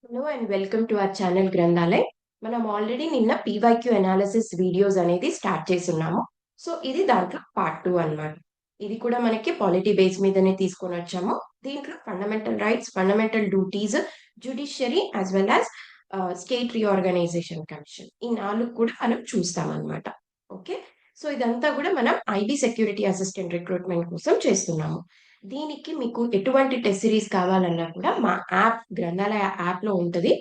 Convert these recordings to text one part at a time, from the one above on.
Hello and welcome to our channel Granthalay. మనం already నిన్న PYQ analysis videos అనేది start చేస్తున్నాము. సో ఇది దాంట్లో పార్ట్ 2 అన్నమాట. ఇది కూడా మనకి పాలిటీ బేస్ మీదనే తీసుకొని వచ్చాము. దీంట్లో fundamental rights, fundamental duties, judiciary as well as state reorganisation commission ఈ 4 కూడా మనం చూస్తామన్నమాట. ఓకే. సో ఇదంతా కూడా మనం ఐబీ సెక్యూరిటీ అసిస్టెంట్ రిక్రూట్మెంట్ కోసం చేస్తున్నాము. దీనికి మీకు ఎటువంటి టెస్ట్ సిరీస్ కావాలన్నా కూడా మా యాప్ గ్రంథాలయ యాప్‌లో ఉంటది.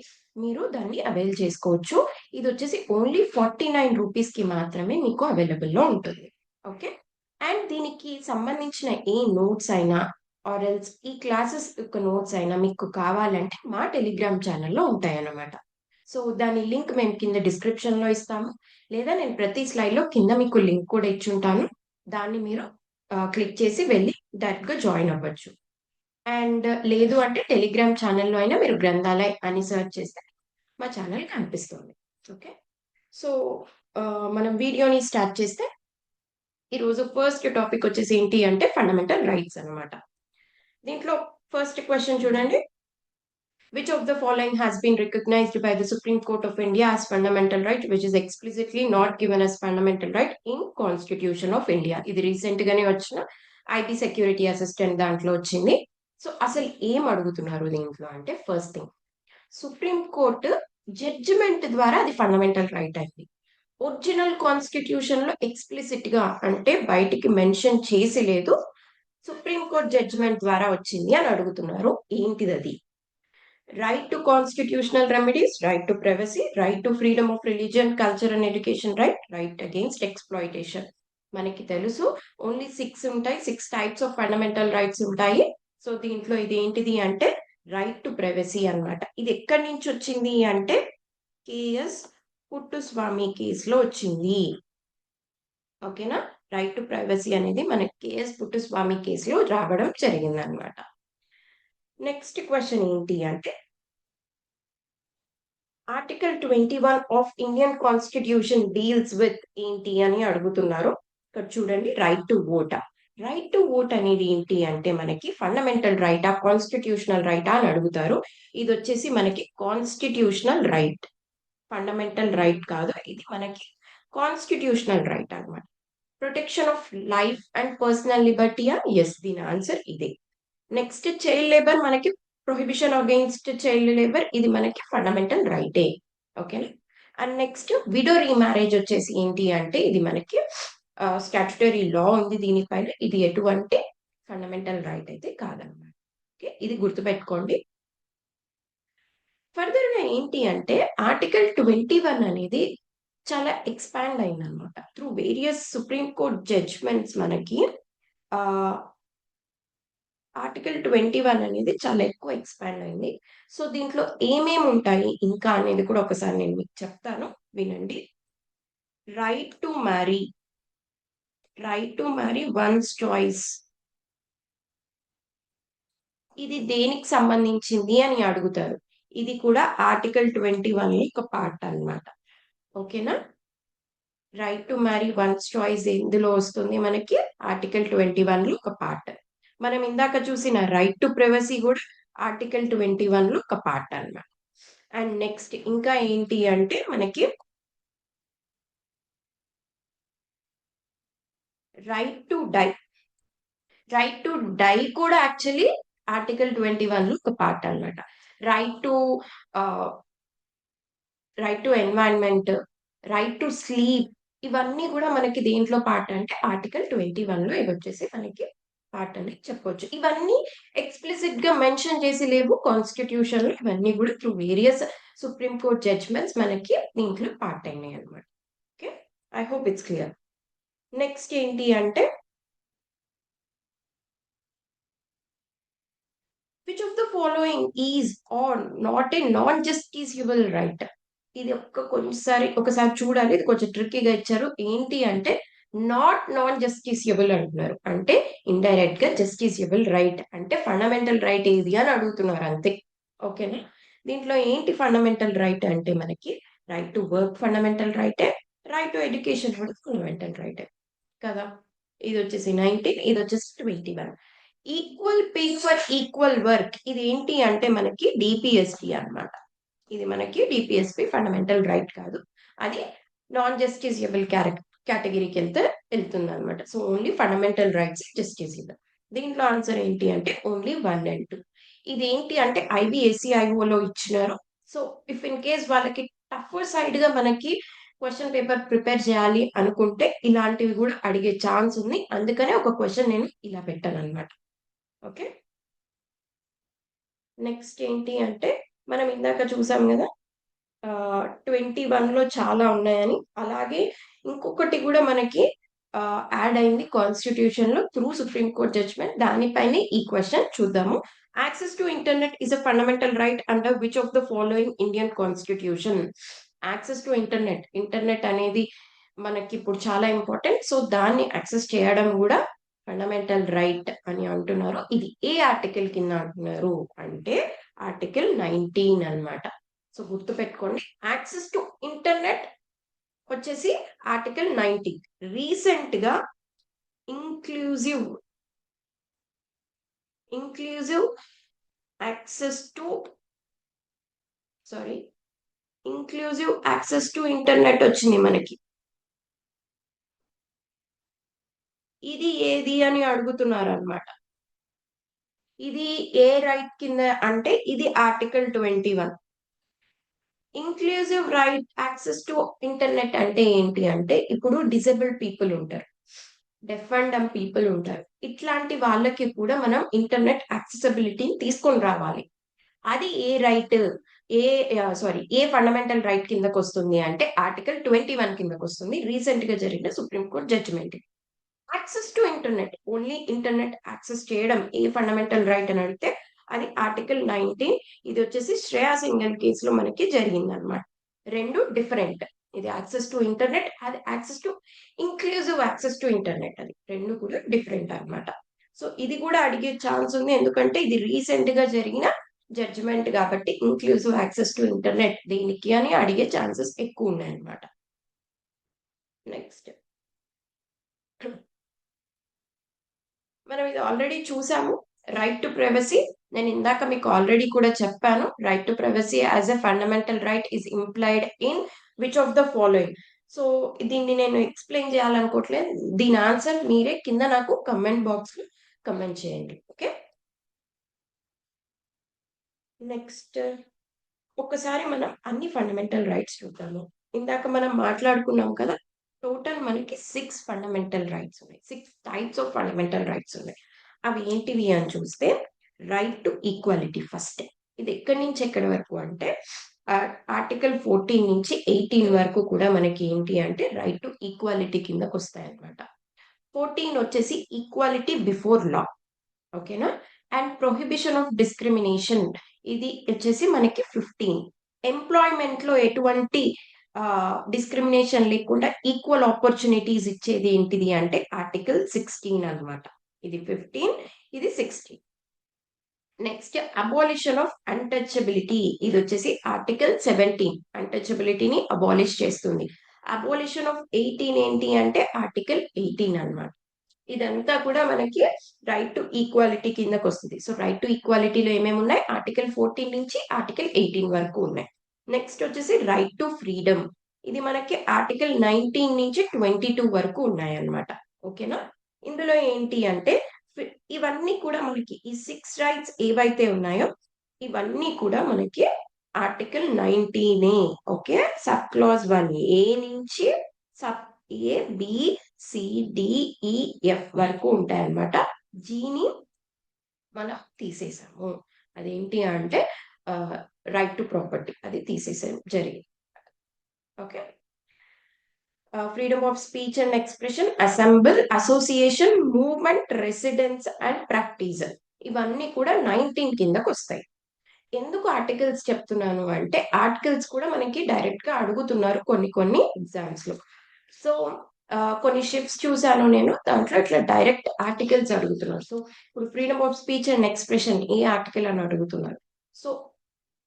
మీరు దాన్ని అవైల్ చేసుకోవచ్చు. ఇదొచ్చేసి ఓన్లీ 49 రూపీస్‌కి మాత్రమే మీకు అవైలబుల్‌లో ఉంటుంది. ఓకే. అండ్ దీనికి సంబంధించిన ఏ నోట్స్ అయినా ఆర్ ఎల్స్ ఈ క్లాసెస్ యొక్క నోట్స్ అయినా మీకు కావాలంటే మా టెలిగ్రామ్ ఛానెల్‌లో ఉంటాయన్నమాట. సో దాని లింక్ మేము కింద డిస్క్రిప్షన్‌లో ఇస్తాము. లేదా నేను ప్రతి స్లైడ్‌లో కింద మీకు లింక్ కూడా ఇచ్చుంటాను. దాన్ని మీరు క్లిక్ చేసి వెళ్లి డైరెక్ట్‌గా జాయిన్ అవ్వచ్చు. అండ్ లేదు అంటే టెలిగ్రామ్ ఛానెల్‌లో అయినా మీరు గ్రంథాలయ్ అని సెర్చ్ చేస్తే మా ఛానెల్ కనిపిస్తుంది. ఓకే. సో, మనం వీడియోని స్టార్ట్ చేస్తే ఈరోజు ఫస్ట్ టాపిక్ వచ్చేసి ఏంటి అంటే ఫండమెంటల్ రైట్స్ అన్నమాట. దీంట్లో ఫస్ట్ క్వెషన్ చూడండి. Which of the following has been recognized by the Supreme Court of India as fundamental right, which is explicitly not given as fundamental right in Constitution of India? ఇది recent గానే వచ్చిన IT security assistant దాంట్లో వచ్చింది. So అసలు ఏం అడుగుతున్నారు దీంట్లో అంటే first thing supreme court judgement ద్వారా అది ఫండమెంటల్ రైట్ అయింది. ఒరిజినల్ కాన్స్టిట్యూషన్ లో ఎక్స్ప్లిసిట్ గా అంటే బయటికి మెన్షన్ చేసి లేదు. సుప్రీం కోర్ట్ జడ్జిమెంట్ ద్వారా వచ్చింది అని అడుగుతున్నారు. ఏంటిది అది? Right to constitutional remedies, right to privacy, right to freedom of religion, culture and education, right against exploitation. మనకి తెలుసు ఓన్లీ 6 ఉంటాయి. 6 టైప్స్ ఆఫ్ ఫండమెంటల్ రైట్స్ ఉంటాయి. సో దీంట్లో ఇది ఏంటిది అంటే రైట్ టు ప్రైవసీ అన్నమాట. ఇది ఎక్కడి నుంచి వచ్చింది అంటే కేఎస్ పుట్టుస్వామి కేసులో వచ్చింది. ఓకేనా? రైట్ టు ప్రైవసీ అనేది మనకి కేఎస్ పుట్టుస్వామి కేసులో రావడం జరిగిందన్నమాట. నెక్స్ట్ క్వశ్చన్ ఏంటి అంటే article 21 of Indian constitution deals with ఏంటి అని అడుగుతున్నారు. ఇక్కడ చూడండి right to vote. Right to vote అనేది ఏంటి అంటే మనకి ఫండమెంటల్ రైటా కాన్స్టిట్యూషనల్ రైటా అని అడుగుతారు. ఇది వచ్చేసి మనకి కాన్స్టిట్యూషనల్ రైట్. ఫండమెంటల్ రైట్ కాదు. ఇది మనకి కాన్స్టిట్యూషనల్ రైట్ అన్నమాట. Protection of life and personal లిబర్టీయా? ఎస్, దీని ఆన్సర్ ఇదే. నెక్స్ట్ చైల్డ్ లేబర్ మనకి ప్రొహిబిషన్ అగెయిన్స్ట్ చైల్డ్ లేబర్ ఇది మనకి ఫండమెంటల్ రైటే. ఓకేనా? అండ్ నెక్స్ట్ విడో రీమ్యారేజ్ వచ్చేసి ఏంటి అంటే ఇది మనకి స్టాట్యుటరీ లా ఉంది దీనిపైన. ఇది ఎటువంటి ఫండమెంటల్ రైట్ అయితే కాదన్నమాట. ఓకే, ఇది గుర్తుపెట్టుకోండి. ఫర్దర్ గా ఏంటి అంటే ఆర్టికల్ 21 అనేది చాలా ఎక్స్పాండ్ అయిందనమాట. Through various supreme court judgements మనకి ఆ ఆర్టికల్ 21 అనేది చాలా ఎక్కువ ఎక్స్పాండ్ అయింది. సో దీంట్లో ఏమేమి ఉంటాయి ఇంకా అనేది కూడా ఒకసారి నేను మీకు చెప్తాను, వినండి. Right to marry, right to marry once choice. ఇది దేనికి సంబంధించింది అని అడుగుతారు. ఇది కూడా ఆర్టికల్ 21 లో ఒక పార్ట్ అన్నమాట. ఓకేనా? Right to marry once choice ఎందులో వస్తుంది మనకి? ఆర్టికల్ 21 లో ఒక పార్ట్. మనం ఇందాక చూసిన రైట్ టు ప్రైవసీ కూడా ఆర్టికల్ 21 లో ఒక పార్ట్ అన్నమాట. అండ్ నెక్స్ట్ ఇంకా ఏంటి అంటే మనకి right to die. Right to die కూడా యాక్చువల్లీ ఆర్టికల్ 21 లో ఒక పార్ట్ అన్నమాట. Right to right to environment, right to sleep, ఇవన్నీ కూడా మనకి దేంట్లో పార్ట్ అంటే ఆర్టికల్ 21 లో ఇవి వచ్చేసి మనకి పార్ట్ అని చెప్పొచ్చు. ఇవన్నీ ఎక్స్ప్లిసిట్ గా మెన్షన్ చేసి లేవు కాన్స్టిట్యూషన్ లో. ఇవన్నీ కూడా through various supreme court judgements మనకి దీంట్లో పార్ట్ అయినాయి అన్నమాట. Okay, I hope it's clear. Next ఏంటి అంటే which of the following is are not a non justiciable right? ఇది ఒకసారి చూడాలి. ఇది కొంచెం ట్రిక్కీగా ఇచ్చారు. ఏంటి అంటే నాన్ జస్టిసియబుల్ అంటున్నారు. అంటే ఇండైరెక్ట్ గా జస్టిసియబుల్ రైట్ అంటే ఫండమెంటల్ రైట్ ఏది అని అడుగుతున్నారు అంతే. ఓకేనా? దీంట్లో ఏంటి ఫండమెంటల్ రైట్ అంటే మనకి రైట్ టు వర్క్ ఫండమెంటల్ రైటే, రైట్ టు ఎడ్యుకేషన్ కూడా ఫండమెంటల్ రైటే కదా. ఇది వచ్చేసి 19, ఇది వచ్చేసి 21. Equal pay for equal work ఇది ఏంటి అంటే మనకి డిపిఎస్పి అన్నమాట. ఇది మనకి డిపిఎస్పి ఫండమెంటల్ రైట్ కాదు. అది నాన్ జస్టిసియబుల్ కేటగిరీకి వెళ్తుంది అనమాట. So only fundamental rights justiciable. దీంట్లో ఆన్సర్ ఏంటి అంటే ఓన్లీ 1 అండ్ 2. ఇదేంటి అంటే ఐబిఎస్సిఐఓలో ఇచ్చినారు. సో ఇఫ్ ఇన్ కేస్ వాళ్ళకి టఫ్ సైడ్ గా మనకి క్వశ్చన్ పేపర్ ప్రిపేర్ చేయాలి అనుకుంటే ఇలాంటివి కూడా అడిగే ఛాన్స్ ఉంది. అందుకనే ఒక క్వశ్చన్ నేను ఇలా పెట్టాను అనమాట. ఓకే, నెక్స్ట్ ఏంటి అంటే మనం ఇందాక చూసాం కదా 21లో చాలా ఉన్నాయని. అలాగే ఇంకొకటి కూడా మనకి యాడ్ అయింది కాన్స్టిట్యూషన్‌లో త్రూ సుప్రీం కోర్ట్ జడ్జ్‌మెంట్. దానిపైనే ఈ క్వెషన్ చూద్దాము. Access to internet is a fundamental right under which of the following Indian constitution? Access to internet. Internet అనేది మనకిప్పుడు చాలా ఇంపార్టెంట్. సో, దాన్ని యాక్సెస్ చేయడం గూడా ఫండమెంటల్ రైట్ అని అంటున్నారు. ఇది ఏ ఆర్టికల్ కింద అంటున్నారు అంటే ఆర్టికల్ 19 అన్నమాట. సో గుర్తుపెట్టుకోండి, యాక్సెస్ టు ఇంటర్నెట్ వచ్చేసి ఆర్టికల్ 19. రీసెంట్ గా inclusive inclusive access to sorry inclusive access to internet వచ్చింది మనకి. ఇది ఏది అని అడుగుతున్నారు అనమాట. ఇది ఏ రైట్ కింద అంటే ఇది article 21. Inclusive write access to internet అంటే ఏంటి అంటే ఇప్పుడు డిసేబుల్డ్ పీపుల్ ఉంటారు, డెఫ్ అండ్ డమ్ పీపుల్ ఉంటారు. ఇట్లాంటి వాళ్ళకి కూడా మనం ఇంటర్నెట్ యాక్సెసిబిలిటీని తీసుకొని రావాలి. అది ఏ right, A a fundamental right కిందకి వస్తుంది అంటే ఆర్టికల్ 21 కిందకి వస్తుంది. రీసెంట్ గా జరిగిన supreme court judgement. Access to internet, only internet access చేయడం ఏ ఫండమెంటల్ రైట్ అని అడిగితే అది ఆర్టికల్ 19. ఇది వచ్చేసి శ్రేయా సింగల్ కేసులో మనకి జరిగింది అనమాట. రెండు డిఫరెంట్. ఇది యాక్సెస్ టు ఇంటర్నెట్, అది access to inclusive access to internet. అది రెండు కూడా డిఫరెంట్ అన్నమాట. సో ఇది కూడా అడిగే ఛాన్స్ ఉంది, ఎందుకంటే ఇది రీసెంట్ గా జరిగిన జడ్జిమెంట్ కాబట్టి ఇంక్లూజివ్ యాక్సెస్ టు ఇంటర్నెట్ దీనికి అని అడిగే ఛాన్సెస్ ఎక్కువ ఉన్నాయి అన్నమాట. నెక్స్ట్ మనం ఇది ఆల్రెడీ చూసాము. రైట్ టు ప్రైవసీ నేను ఇందాక మీకు ఆల్రెడీ కూడా చెప్పాను. Right to privacy as a fundamental right is implied in which of the following. So దీన్ని నేను ఎక్స్ప్లెయిన్ చేయాలనుకోవట్లేదు. దీని ఆన్సర్ మీరే కింద నాకు కమెంట్ బాక్స్ లో కమెంట్ చేయండి. ఓకే, నెక్స్ట్ ఒక్కసారి మనం అన్ని ఫండమెంటల్ రైట్స్ చూద్దాము. ఇందాక మనం మాట్లాడుకున్నాం కదా, టోటల్ మనకి 6 ఫండమెంటల్ రైట్స్ ఉన్నాయి. 6 టైప్స్ ఆఫ్ ఫండమెంటల్ రైట్స్ ఉన్నాయి. అవి ఏంటివి అని చూస్తే రైట్ టు ఈక్వాలిటీ ఫస్ట్. ఇది ఎక్కడి నుంచి ఎక్కడి వరకు అంటే ఆర్టికల్ 14 నుంచి 18 వరకు కూడా మనకి ఏంటి అంటే రైట్ టు ఈక్వాలిటీ కిందకు వస్తాయి అన్నమాట. 14 వచ్చేసి ఈక్వాలిటీ బిఫోర్ లా. ఓకేనా, అండ్ ప్రొహిబిషన్ ఆఫ్ డిస్క్రిమినేషన్ ఇది వచ్చేసి మనకి 15. ఎంప్లాయ్మెంట్ లో ఎటువంటి డిస్క్రిమినేషన్ లేకుండా ఈక్వల్ ఆపర్చునిటీస్ ఇచ్చేది ఏంటిది అంటే ఆర్టికల్ 16 అన్నమాట. ఇది 15, ఇది 16. నెక్స్ట్ అబాలిషన్ ఆఫ్ అన్టచబిలిటీ, ఇది వచ్చేసి ఆర్టికల్ 17 అన్టచబిలిటీని అబాలిష్ చేస్తుంది. అబాలిషన్ ఆఫ్ 18 ఏంటి అంటే ఆర్టికల్ 18 అన్నమాట. ఇదంతా కూడా మనకి రైట్ టు ఈక్వాలిటీ కిందకి వస్తుంది. సో రైట్ టు ఈక్వాలిటీలో ఏమేమి ఉన్నాయి, ఆర్టికల్ 14 నుంచి ఆర్టికల్ 18 వరకు ఉన్నాయి. నెక్స్ట్ వచ్చేసి రైట్ టు ఫ్రీడమ్, ఇది మనకి ఆర్టికల్ 19 నుంచి 22 వరకు ఉన్నాయి అన్నమాట. ఓకేనా, ఇందులో ఏంటి అంటే ఇవన్నీ కూడా మనకి ఈ 6 రైట్స్ ఏవైతే ఉన్నాయో ఇవన్నీ కూడా మనకి ఆర్టికల్ 19. ఓకే, సబ్ క్లాజ్ 1 ఏ నుంచి సబ్ ఏ బి సిడిఈఎఫ్ వరకు ఉంటాయన్నమాట. జీని మనం తీసేసాము. అదేంటి అంటే రైట్ టు ప్రాపర్టీ అది తీసేసాం జరిగింది. Okay, freedom of speech and expression, assemble, association, movement, residence and practice ఇవన్నీ కూడా 19 కిందకు వస్తాయి. ఎందుకు ఆర్టికల్స్ చెప్తున్నాను అంటే ఆర్టికల్స్ కూడా మనకి డైరెక్ట్ గా అడుగుతున్నారు కొన్ని కొన్ని ఎగ్జామ్స్ లో. సో కొన్ని షిఫ్ట్స్ చూసాను నేను, దాంట్లో ఇట్లా డైరెక్ట్ ఆర్టికల్స్ అడుగుతున్నారు. సో ఇప్పుడు freedom of speech and expression A article అని అడుగుతున్నారు. సో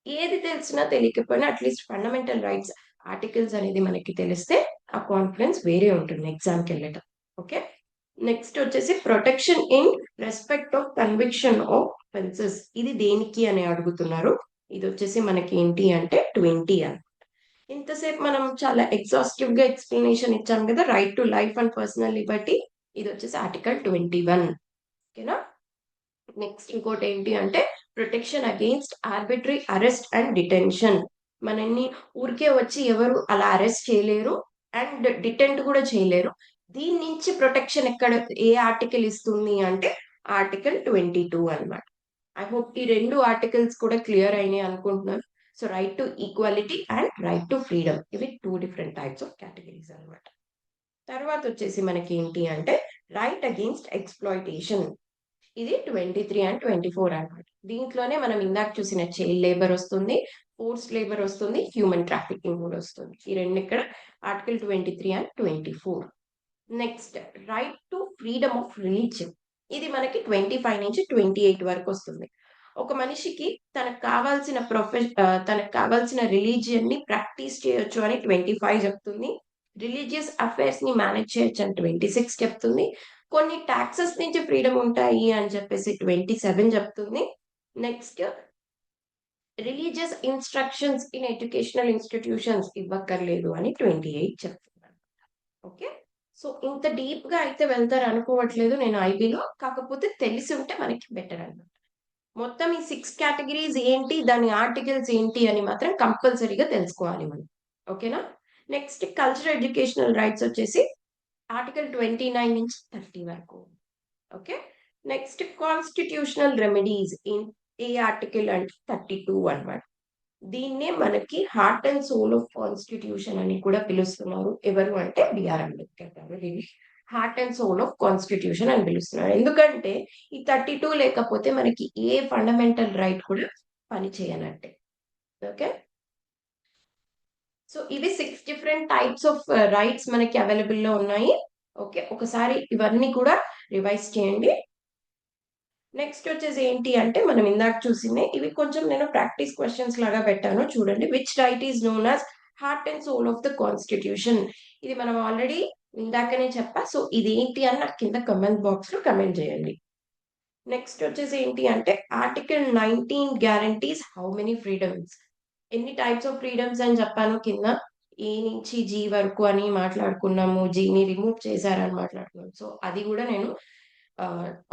ఏది తెలిసినా తెలియకపోయినా అట్లీస్ట్ ఫండమెంటల్ రైట్స్ ఆర్టికల్స్ అనేది మనకి తెలిస్తే ఆ కాన్ఫిడెన్స్ వేరే ఉంటుంది ఎగ్జామ్కి వెళ్ళటం. ఓకే, నెక్స్ట్ వచ్చేసి protection in respect of conviction of offences, ఇది దేనికి అని అడుగుతున్నారు. ఇది వచ్చేసి మనకి ఏంటి అంటే 20 అని. ఇంతసేపు మనం చాలా ఎగ్జాస్టివ్ గా ఎక్స్ప్లెనేషన్ ఇచ్చాం కదా, right to life and personal Liberty. ఇది వచ్చేసి ఆర్టికల్ 21. ఓకేనా. నెక్స్ట్ ఇంకోటి ఏంటి అంటే protection against arbitrary arrest and detention. మనల్ని ఊరికే వచ్చి ఎవరు అలా అరెస్ట్ చేయలేరు అండ్ డిటెంట్ కూడా చేయలేరు. దీని నుంచి ప్రొటెక్షన్ ఎక్కడ, ఏ ఆర్టికల్ ఇస్తుంది అంటే ఆర్టికల్ 22 అన్నమాట. ఐ హోప్ ఈ రెండు ఆర్టికల్స్ కూడా క్లియర్ అయినాయి అనుకుంటున్నాను. So right to equality and right to freedom, ఇవి 2 డిఫరెంట్ టైప్స్ ఆఫ్ కేటగిరీస్ అన్నమాట. తర్వాత వచ్చేసి మనకి ఏంటి అంటే రైట్ అగెయిన్స్ట్ ఎక్స్ప్లాయిటేషన్. ఇది 23 అండ్ 24 అన్నమాట. దీంట్లోనే మనం ఇందాక చూసిన చైల్డ్ లేబర్ వస్తుంది, ఫోర్స్ లేబర్ వస్తుంది, హ్యూమన్ ట్రాఫికింగ్ కూడా వస్తుంది. ఈ రెండు ఇక్కడ article 23 and 24. Next right to freedom of religion. ఇది మనకి 25 నుంచి 28 వరకు వస్తుంది. ఒక మనిషికి తనకు కావాల్సిన రిలీజియన్ ని ప్రాక్టీస్ చేయొచ్చు అని 25 చెప్తుంది. రిలీజియస్ అఫైర్స్ ని మేనేజ్ చేయొచ్చు అని 26 చెప్తుంది. కొన్ని టాక్సెస్ నుంచి ఫ్రీడమ్ ఉంటాయి అని చెప్పేసి 27 చెప్తుంది. Next religious instructions in educational institutions ఇవ్వక్కర్లేదు అని 28 చెప్తుంది. ఓకే. సో ఇంత డీప్ గా అయితే వెళ్తారు అనుకోవట్లేదు నేను ఐబీలో, కాకపోతే తెలిసి ఉంటే మనకి బెటర్ అన్నమాట. మొత్తం ఈ 6 కేటగిరీస్ ఏంటి, దాని ఆర్టికల్స్ ఏంటి అని మాత్రం కంపల్సరీగా తెలుసుకోవాలి మనం. ఓకేనా. నెక్స్ట్ కల్చరల్ ఎడ్యుకేషనల్ రైట్స్ వచ్చేసి ఆర్టికల్ 29 నుంచి 30 వరకు. Okay. Next constitutional remedies in a article అంటే 32 అన్నమాట. దీన్నే మనకి heart and soul of constitution అని కూడా పిలుస్తున్నారు. ఎవరు అంటే బిఆర్ అంబేద్కర్ గారు. దీన్ని heart and soul of constitution అని పిలుస్తున్నారు. ఎందుకంటే ఈ 32 లేకపోతే మనకి ఏ ఫండమెంటల్ రైట్ కూడా పని చేయనట్టే. ఓకే. సో ఇవి 6 డిఫరెంట్ టైప్స్ ఆఫ్ రైట్స్ మనకి అవైలబుల్ లో ఉన్నాయి. ఓకే. ఒకసారి ఇవన్నీ కూడా రివైజ్ చేయండి. నెక్స్ట్ వచ్చేసి ఏంటి అంటే మనం ఇందాక చూసిందే, ఇవి కొంచెం నేను ప్రాక్టీస్ క్వశ్చన్స్ లాగా పెట్టాను చూడండి. Which right is known as heart and soul of the constitution. ఇది మనం ఆల్రెడీ ఇందాకనే చెప్పా. సో ఇది ఏంటి అని నాకు కింద కమెంట్ బాక్స్ లో కమెంట్ చేయండి. నెక్స్ట్ వచ్చేసి ఏంటి అంటే article 19 guarantees how many freedoms. ఎన్ని టైప్స్ ఆఫ్ ఫ్రీడమ్స్ అని చెప్పాను కింద. ఏ నుంచి జీ వరకు అని మాట్లాడుకున్నాము, జీని రిమూవ్ చేశారని మాట్లాడుకున్నాము. సో అది కూడా నేను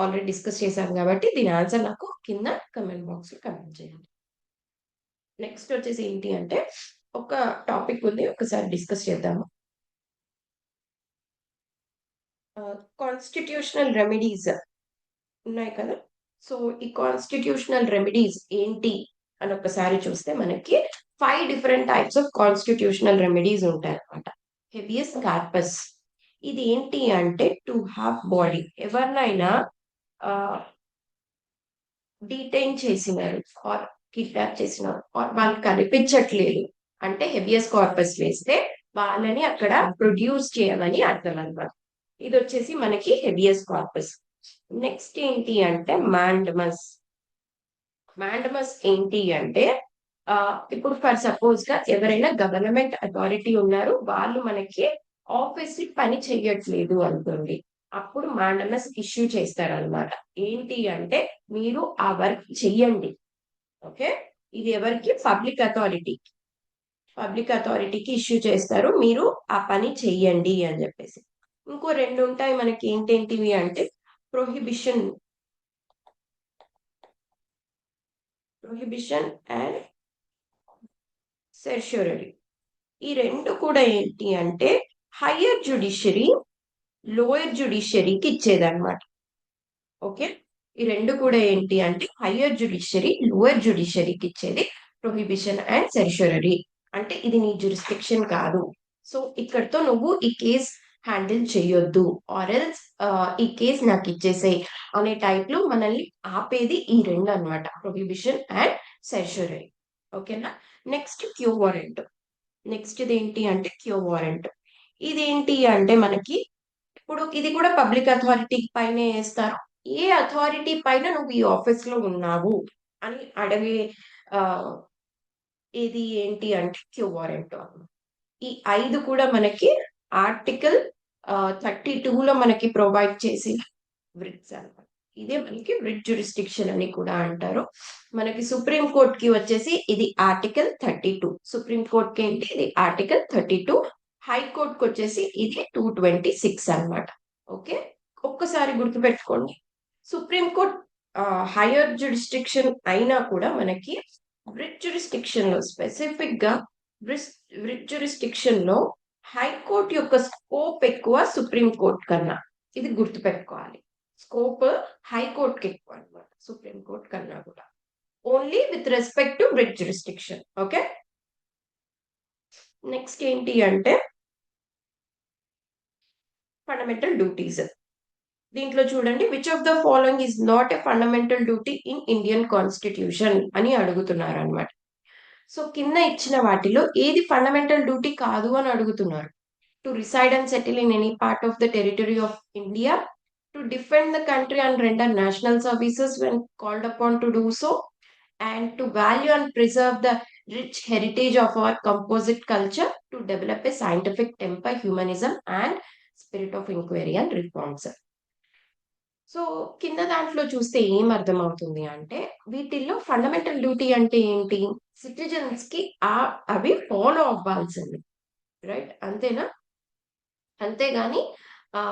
ఆల్రెడీ డిస్కస్ చేశాను కాబట్టి దీని ఆన్సర్ నాకు కింద కమెంట్ బాక్స్ లో కమెంట్ చేయండి. నెక్స్ట్ వచ్చేసి ఏంటి అంటే ఒక టాపిక్ ఉంది, ఒకసారి డిస్కస్ చేద్దాము. కాన్స్టిట్యూషనల్ రెమెడీస్ ఉన్నాయి కదా. సో ఈ కాన్స్టిట్యూషనల్ రెమెడీస్ ఏంటి అని ఒకసారి చూస్తే మనకి 5 different types of constitutional remedies ఉంటాయి అన్నమాట. Habeas corpus. ఇది ఏంటి అంటే టు హ్యావ్ బాడీ. ఎవరినైనా డీటైన్ చేసినారు ఆర్ కిడ్నాప్ చేసినారు ఆర్ వాళ్ళు కనిపించట్లేదు అంటే హెబియస్ కార్పస్ వేస్తే వాళ్ళని అక్కడ ప్రొడ్యూస్ చేయమని అర్థం అన్నమాట. ఇది వచ్చేసి మనకి హెబియస్ కార్పస్. నెక్స్ట్ ఏంటి అంటే మ్యాండమస్. మ్యాండమస్ ఏంటి అంటే ఇప్పుడు ఫర్ సపోజ్ గా ఎవరైనా గవర్నమెంట్ అథారిటీ ఉన్నారు, వాళ్ళు మనకి ఆఫీస్ పని చెయ్యట్లేదు అనుకోండి, అప్పుడు మ్యాండమస్ ఇష్యూ చేస్తారనమాట. ఏంటి అంటే మీరు ఆ వర్క్ చెయ్యండి. ఓకే. ఇది ఎవరికి, పబ్లిక్ అథారిటీకి ఇష్యూ చేస్తారు, మీరు ఆ పని చెయ్యండి అని చెప్పేసి. ఇంకో 2 ఉంటాయి మనకి. ఏంటేంటివి అంటే ప్రొహిబిషన్ అండ్ సెర్ష్యూరీ. ఈ 2 కూడా ఏంటి అంటే హయ్యర్ జ్యుడిషియరీ లోయర్ జ్యుడిషియరీకి ఇచ్చేదన్నమాట. ఓకే. ఈ 2 కూడా ఏంటి అంటే హయ్యర్ జ్యుడిషియరీ లోయర్ జ్యుడిషియరీకి ఇచ్చేది ప్రొహిబిషన్ అండ్ సెర్ష్యూరీ. అంటే ఇది నీ జ్యూరిస్డిక్షన్ కాదు, సో ఇక్కడతో నువ్వు ఈ కేస్ హ్యాండిల్ చేయొద్దు, ఆర్ ఎల్స్ ఈ కేస్ నాకు ఇచ్చేసేయ్ అనే టైప్ లో మనల్ని ఆపేది ఈ 2 అన్నమాట, ప్రొహిబిషన్ అండ్ సెర్ష్యూరీ. ఓకేనా. Next Q warrant. నెక్స్ట్ ఇది ఏంటి అంటే క్యూ వారెంట్. ఇదేంటి అంటే మనకి ఇప్పుడు ఇది కూడా పబ్లిక్ అథారిటీ పైనే వేస్తారు. ఏ అథారిటీ పైన నువ్వు ఈ ఆఫీస్ లో ఉన్నావు అని అడిగే ఆ ఇది ఏంటి అంటే క్యూ వారెంట్. ఈ 5 కూడా మనకి ఆర్టికల్ 32 లో మనకి ప్రొవైడ్ చేసిన బ్రిక్స్ అన్నమాట. ఇదే మనకి రిట్ జ్యూరిస్డిక్షన్ అని కూడా అంటారు. మనకి సుప్రీం కోర్ట్ కి వచ్చేసి ఇది ఆర్టికల్ 32. సుప్రీం కోర్ట్ కి ఏంటి ఇది ఆర్టికల్ 32. హైకోర్ట్ కి వచ్చేసి ఇది 226 అన్నమాట. ఓకే, ఒక్కసారి గుర్తుపెట్టుకోండి. సుప్రీం కోర్ట్ హైయర్ జ్యూరిస్డిక్షన్ అయినా కూడా మనకి రిట్ జ్యూరిస్డిక్షన్ లో స్పెసిఫిక్ గా రిట్ జ్యూరిస్డిక్షన్ లో హైకోర్టు యొక్క స్కోప్ ఎక్కువ సుప్రీం కోర్ట్ కన్నా. ఇది గుర్తుపెట్టుకోవాలి. స్కోప్ హైకోర్టుకి ఎక్కువ అనమాట సుప్రీం కోర్ట్ కన్నా కూడా. Only with respect to writ jurisdiction. Okay, next ఏంటి అంటే ఫండమెంటల్ డ్యూటీస్. దీంట్లో చూడండి, which of the following is not a fundamental duty in Indian constitution అని అడుగుతున్నారు అనమాట. సో కింద ఇచ్చిన వాటిలో ఏది ఫండమెంటల్ డ్యూటీ కాదు అని అడుగుతున్నారు. To reside and settle in any part of the territory of India, to defend the country and render national services when called upon to do so, and to value and preserve the rich heritage of our composite culture, to develop a scientific temper, humanism, and spirit of inquiry and reforms. So కింద దాంట్లో చూస్తే ఏం అర్థమవుతుంది అంటే, వీటిల్లో fundamental duty అంటే ఏంటి? Citizens కి అవి ఫాలో అవ్వాల్సింది, రైట్? అంతేనా? అంతేగాని ఆ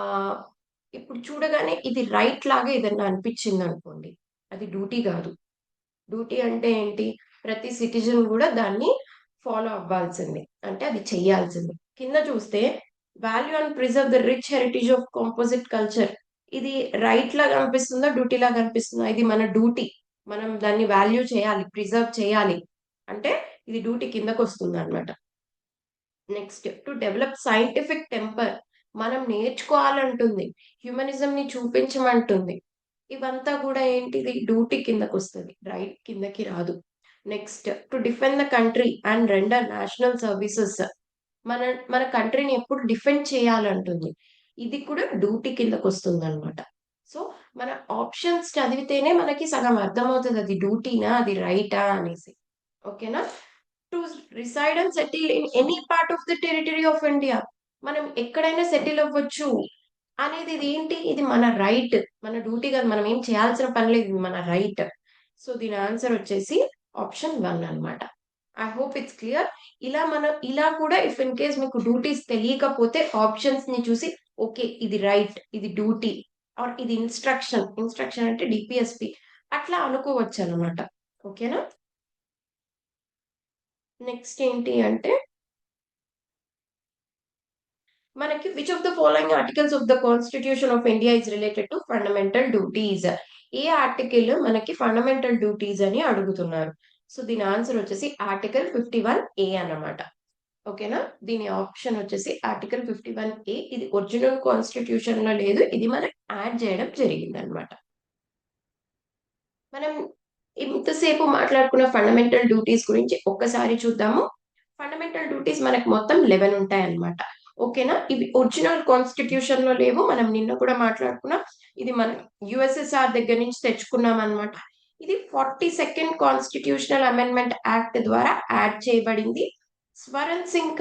ఇప్పుడు చూడగానే ఇది రైట్ లాగా ఏదన్నా అనిపించింది అనుకోండి, అది డ్యూటీ కాదు. డ్యూటీ అంటే ఏంటి? ప్రతి సిటిజన్ కూడా దాన్ని ఫాలో అవ్వాల్సిందే, అంటే అది చెయ్యాల్సిందే. కింద చూస్తే value and preserve the rich heritage of composite culture, ఇది రైట్ లాగా అనిపిస్తుందా, డ్యూటీ లాగా అనిపిస్తుందా? ఇది మన డ్యూటీ. మనం దాన్ని వాల్యూ చేయాలి, ప్రిజర్వ్ చేయాలి, అంటే ఇది డ్యూటీ కిందకు వస్తుంది అనమాట. Next, to develop scientific temper, మనం నేర్చుకోవాలంటుంది. హ్యూమనిజం ని చూపించమంటుంది. ఇవంతా కూడా ఏంటిది? డ్యూటీ కిందకు వస్తుంది, రైట్ కిందకి రాదు. Next, to defend the country and render national services, మన మన కంట్రీని ఎప్పుడు డిఫెండ్ చేయాలంటుంది. ఇది కూడా డ్యూటీ కిందకు వస్తుంది అనమాట. సో మన ఆప్షన్స్ చదివితేనే మనకి సగం అర్థమవుతుంది, అది డ్యూటీనా అది రైటా అనేసి. ఓకేనా? To reside and settle in any part of the territory of India, మనం ఎక్కడైనా సెటిల్ అవ్వచ్చు అనేది ఇది ఏంటి? ఇది మన రైట్, మన డ్యూటీ కాదు, మనం ఏం చేయాల్సిన పని లేదు, ఇది మన రైట్. సో దీని ఆన్సర్ వచ్చేసి ఆప్షన్ 1 అన్నమాట. I hope it's clear. ఇలా కూడా ఇఫ్ ఇన్ కేస్ మీకు డ్యూటీస్ తెలియకపోతే ఆప్షన్స్ ని చూసి ఓకే ఇది రైట్, ఇది డ్యూటీ, ఆర్ ఇది ఇన్స్ట్రక్షన్, ఇన్స్ట్రక్షన్ అంటే డిపిఎస్పి, అట్లా అనుకోవచ్చు అనమాట. ఓకేనా? నెక్స్ట్ ఏంటి అంటే మనకి which of the following articles of the constitution of India is related to fundamental duties. A article మనకి ఫండమెంటల్ డ్యూటీస్ అని అడుగుతున్నారు. సో దీని ఆన్సర్ వచ్చేసి ఆర్టికల్ 51A అన్నమాట. ఓకేనా? దీని ఆప్షన్ వచ్చేసి ఆర్టికల్ 51A. ఇది ఒరిజినల్ కాన్స్టిట్యూషన్ లో లేదు, ఇది మనం యాడ్ చేయడం జరిగింది అనమాట. మనం ఇంతసేపు మాట్లాడుకున్న ఫండమెంటల్ డ్యూటీస్ గురించి ఒక్కసారి చూద్దాము. ఫండమెంటల్ డ్యూటీస్ మనకు మొత్తం 11 ఉంటాయి అన్నమాట. ఓకేనా? ఇవి ఒరిజినల్ కాన్స్టిట్యూషన్ లో లేవు, మనం నిన్న కూడా మాట్లాడుకున్నాం. ఇది మనం యుఎస్ఎస్ఆర్ దగ్గర నుంచి తెచ్చుకున్నాం అన్నమాట. ఇది 42nd కాన్స్టిట్యూషనల్ అమెండ్మెంట్ యాక్ట్ ద్వారా యాడ్ చేయబడింది. స్వరణ్ సింగ్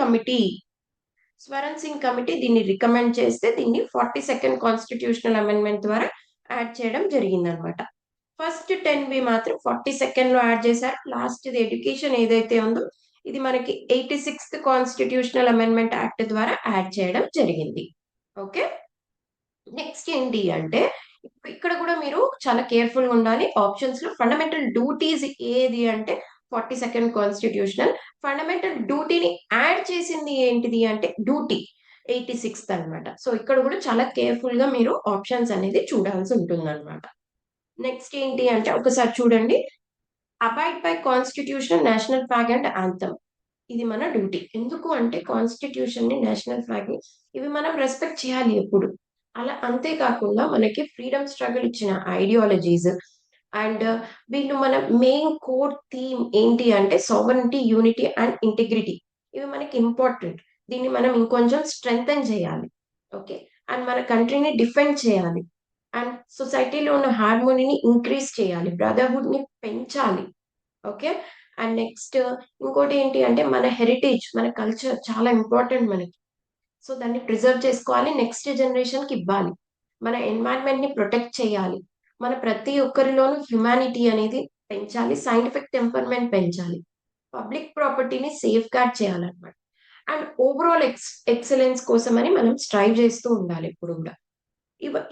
కమిటీ దీన్ని రికమెండ్ చేస్తే దీన్ని 42nd కాన్స్టిట్యూషనల్ అమెండ్మెంట్ ద్వారా యాడ్ చేయడం జరిగింది అనమాట. ఫస్ట్ 10 మాత్రం 42nd లో యాడ్ చేశారు. లాస్ట్ ఎడ్యుకేషన్ ఏదైతే ఉందో ఇది మనకి 86th కాన్స్టిట్యూషనల్ అమెండ్మెంట్ యాక్ట్ ద్వారా యాడ్ చేయడం జరిగింది. ఓకే, నెక్స్ట్ ఏంటి అంటే ఇక్కడ కూడా మీరు చాలా కేర్ఫుల్ గా ఉండాలి. ఆప్షన్స్ లో ఫండమెంటల్ డ్యూటీస్ ఏది అంటే 42nd కాన్స్టిట్యూషనల్, ఫండమెంటల్ డ్యూటీని యాడ్ చేసింది ఏంటిది అంటే డ్యూటీ 86th అన్నమాట. సో ఇక్కడ కూడా చాలా కేర్ఫుల్ గా మీరు ఆప్షన్స్ అనేది చూడాల్సి ఉంటుంది అనమాట. నెక్స్ట్ ఏంటి అంటే ఒకసారి చూడండి, abide by constitution, national flag and anthem. ఇది మన డ్యూటీ. ఎందుకు అంటే కాన్స్టిట్యూషన్ ని, నేషనల్ ఫ్లాగ్ ని ఇవి మనం రెస్పెక్ట్ చేయాలి ఎప్పుడు. అలా అంతేకాకుండా మనకి ఫ్రీడమ్ స్ట్రగుల్ ఇచ్చిన ఐడియాలజీస్ అండ్ వీళ్ళు మన మెయిన్ కోర్ థీమ్ ఏంటి అంటే సావరెనిటీ, యూనిటీ అండ్ ఇంటిగ్రిటీ. ఇవి మనకి ఇంపార్టెంట్. దీన్ని మనం ఇంకొంచెం స్ట్రెంగ్తెన్ చేయాలి. ఓకే, అండ్ మన కంట్రీని డిఫెండ్ చేయాలి, అండ్ సొసైటీలో ఉన్న హార్మోనీని ఇంక్రీజ్ చేయాలి, బ్రదర్హుడ్ ని పెంచాలి. ఓకే, అండ్ నెక్స్ట్ ఇంకోటి ఏంటి అంటే మన హెరిటేజ్, మన కల్చర్ చాలా ఇంపార్టెంట్ మనకి. సో దాన్ని ప్రిజర్వ్ చేసుకోవాలి, నెక్స్ట్ జనరేషన్ కి ఇవ్వాలి. మన ఎన్వైరన్మెంట్ ని ప్రొటెక్ట్ చేయాలి, మన ప్రతి ఒక్కరిలోనూ హ్యుమానిటీ అనేది పెంచాలి, సైంటిఫిక్ టెంపర్మెంట్ పెంచాలి, పబ్లిక్ ప్రాపర్టీని సేఫ్ గార్డ్ చేయాలన్నమాట. అండ్ ఓవరాల్ ఎక్సలెన్స్ కోసం అని మనం స్ట్రైవ్ చేస్తూ ఉండాలి ఎప్పుడు కూడా.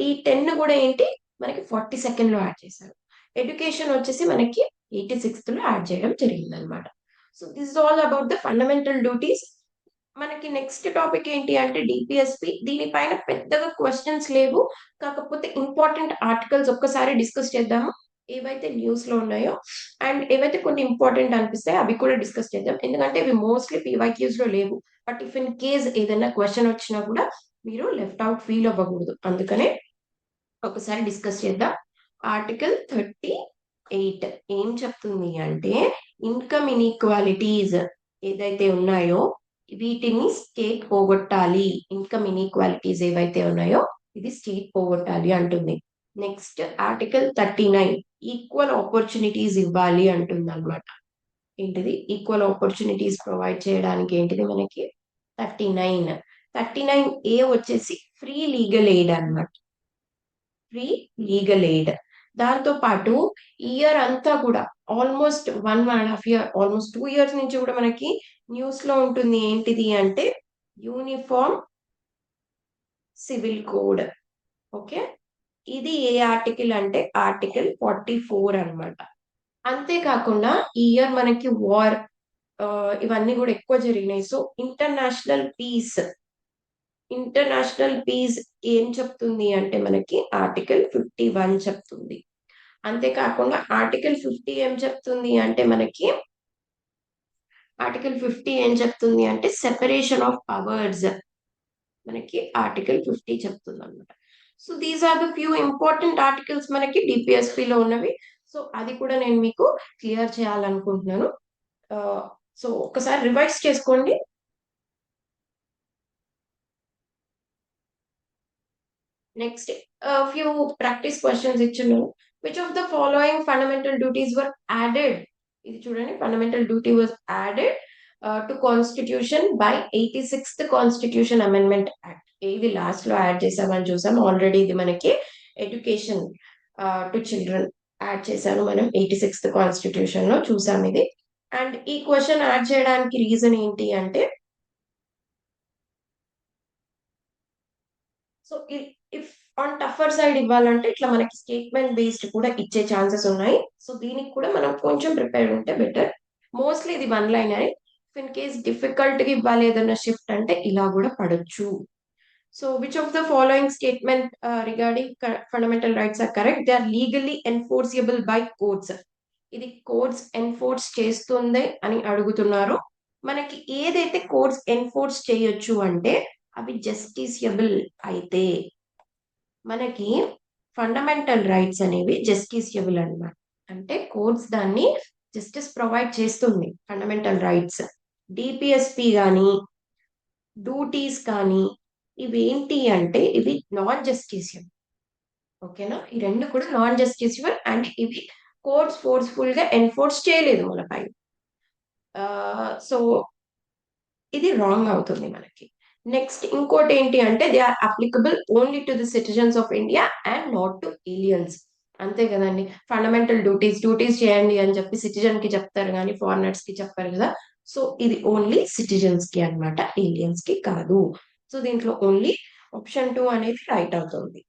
ఈ 10 కూడా ఏంటి మనకి 42nd లో యాడ్ చేశారు. ఎడ్యుకేషన్ వచ్చేసి మనకి 86th లో యాడ్ చేయడం జరిగింది అనమాట. So this is all about the fundamental duties. మనకి నెక్స్ట్ టాపిక్ ఏంటి అంటే డిపిఎస్పి. దీనిపైన పెద్దగా క్వశ్చన్స్ లేవు, కాకపోతే ఇంపార్టెంట్ ఆర్టికల్స్ ఒక్కసారి డిస్కస్ చేద్దాము. ఏవైతే న్యూస్ లో ఉన్నాయో అండ్ ఏవైతే కొన్ని ఇంపార్టెంట్ అనిపిస్తాయో అవి కూడా డిస్కస్ చేద్దాం, ఎందుకంటే ఇవి మోస్ట్లీ పీవైక్యూస్ లో లేవు. బట్ ఇఫ్ ఇన్ కేస్ ఏదైనా క్వశ్చన్ వచ్చినా కూడా మీరు లెఫ్ట్ అవుట్ ఫీల్ అవ్వకూడదు, అందుకనే ఒకసారి డిస్కస్ చేద్దాం. ఆర్టికల్ 38 ఏం చెప్తుంది అంటే ఇన్కమ్ ఇన్ఈక్వాలిటీస్ ఏదైతే ఉన్నాయో వీటిని స్టేట్ పోగొట్టాలి. ఇన్కమ్ ఇన్ఈక్వాలిటీస్ ఏవైతే ఉన్నాయో ఇది స్టేట్ పోగొట్టాలి అంటుంది. నెక్స్ట్ ఆర్టికల్ 39 ఈక్వల్ ఆపర్చునిటీస్ ఇవ్వాలి అంటుంది అనమాట. ఏంటిది ఈక్వల్ ఆపర్చునిటీస్ ప్రొవైడ్ చేయడానికి ఏంటిది మనకి 39 వచ్చేసి ఫ్రీ లీగల్ ఎయిడ్ అన్నమాట. Free legal aid. దాంతో పాటు ఇయర్ అంతా కూడా ఆల్మోస్ట్ 1.5 year, ఆల్మోస్ట్ 2 years నుంచి కూడా మనకి న్యూస్ లో ఉంటుంది. ఏంటిది అంటే యూనిఫామ్ సివిల్ కోడ్. ఓకే, ఇది ఏ ఆర్టికల్ అంటే ఆర్టికల్ 44 అన్నమాట. అంతేకాకుండా ఈ ఇయర్ మనకి వార్ ఇవన్నీ కూడా ఎక్కువ జరిగినాయి. సో ఇంటర్నేషనల్ పీస్ ఏం చెప్తుంది అంటే మనకి ఆర్టికల్ 51 చెప్తుంది. అంతేకాకుండా ఆర్టికల్ 50 ఏం చెప్తుంది అంటే మనకి సెపరేషన్ ఆఫ్ పవర్స్ మనకి ఆర్టికల్ 50 చెప్తుంది అనమాట. So these are the few important articles మనకి డిపిఎస్పి లో ఉన్నవి. సో అది కూడా నేను మీకు క్లియర్ చేయాలనుకుంటున్నాను. సో ఒకసారి రివైజ్ చేసుకోండి. నెక్స్ట్ ఫ్యూ ప్రాక్టీస్ క్వశ్చన్స్ ఇచ్చున్నాను. Which of the following fundamental duties were added? ఇది చూడండి, fundamental duty was added to constitution by 86th constitution amendment act. ఇది లాస్ట్ లో యాడ్ చేసామని చూసాం ఆల్రెడీ. ఇది మనకి ఎడ్యుకేషన్ టు చిల్డ్రన్ యాడ్ చేశాను మనం 86th కాన్స్టిట్యూషన్ లో చూసాం ఇది. అండ్ ఈ క్వశ్చన్ యాడ్ చేయడానికి రీజన్ ఏంటి అంటే సో ఇఫ్ ఆన్ టఫర్ సైడ్ ఇవ్వాలంటే ఇట్లా మనకి స్టేట్మెంట్ బేస్డ్ కూడా ఇచ్చే ఛాన్సెస్ ఉన్నాయి. సో దీనికి కూడా మనం కొంచెం ప్రిపేర్ ఉంటే బెటర్. మోస్ట్లీ ఇది 1 line అని. ఇన్ కేస్ డిఫికల్ట్ గా ఇవ్వాలి ఏదైనా షిఫ్ట్ అంటే ఇలా కూడా పడొచ్చు. So which of the following statement regarding fundamental rights are correct? They are legally enforceable by courts. ఇది కోర్ట్స్ ఎన్ఫోర్స్ చేస్తుంది అని అడుగుతున్నారు. మనకి ఏదైతే కోర్ట్స్ ఎన్ఫోర్స్ చేయొచ్చు అంటే అవి జస్టిసియబుల్ అయితే మనకి ఫండమెంటల్ రైట్స్ అనేవి జస్టిసియబుల్ అన్నమాట. అంటే కోర్ట్స్ దాన్ని జస్టిస్ ప్రొవైడ్ చేస్తుంది. ఫండమెంటల్ రైట్స్ డిపిఎస్పి కానీ డ్యూటీస్ కానీ ఇవేంటి అంటే ఇవి నాన్ జస్టిసియబుల్. ఓకేనా, ఈ రెండు కూడా నాన్ జస్టిసియబుల్ అండ్ ఇవి కోర్ట్స్ ఫోర్స్ఫుల్ గా ఎన్ఫోర్స్ చేయలేదు మన పైన. సో ఇది రాంగ్ అవుతుంది మనకి. నెక్స్ట్ ఇంకోటి ఏంటి అంటే they are applicable only to the citizens of India and not to aliens. అంతే కదండి, ఫండమెంటల్ డ్యూటీస్ చేయండి అని చెప్పి సిటిజన్ కి చెప్తారు కానీ ఫారినర్స్ కి చెప్పారు కదా. సో ఇది ఓన్లీ సిటిజన్స్ కి అన్నమాట, ఏలియన్స్ కి కాదు. సో దీంట్లో ఓన్లీ ఆప్షన్ 2 అనేది రైట్ అవుతుంది.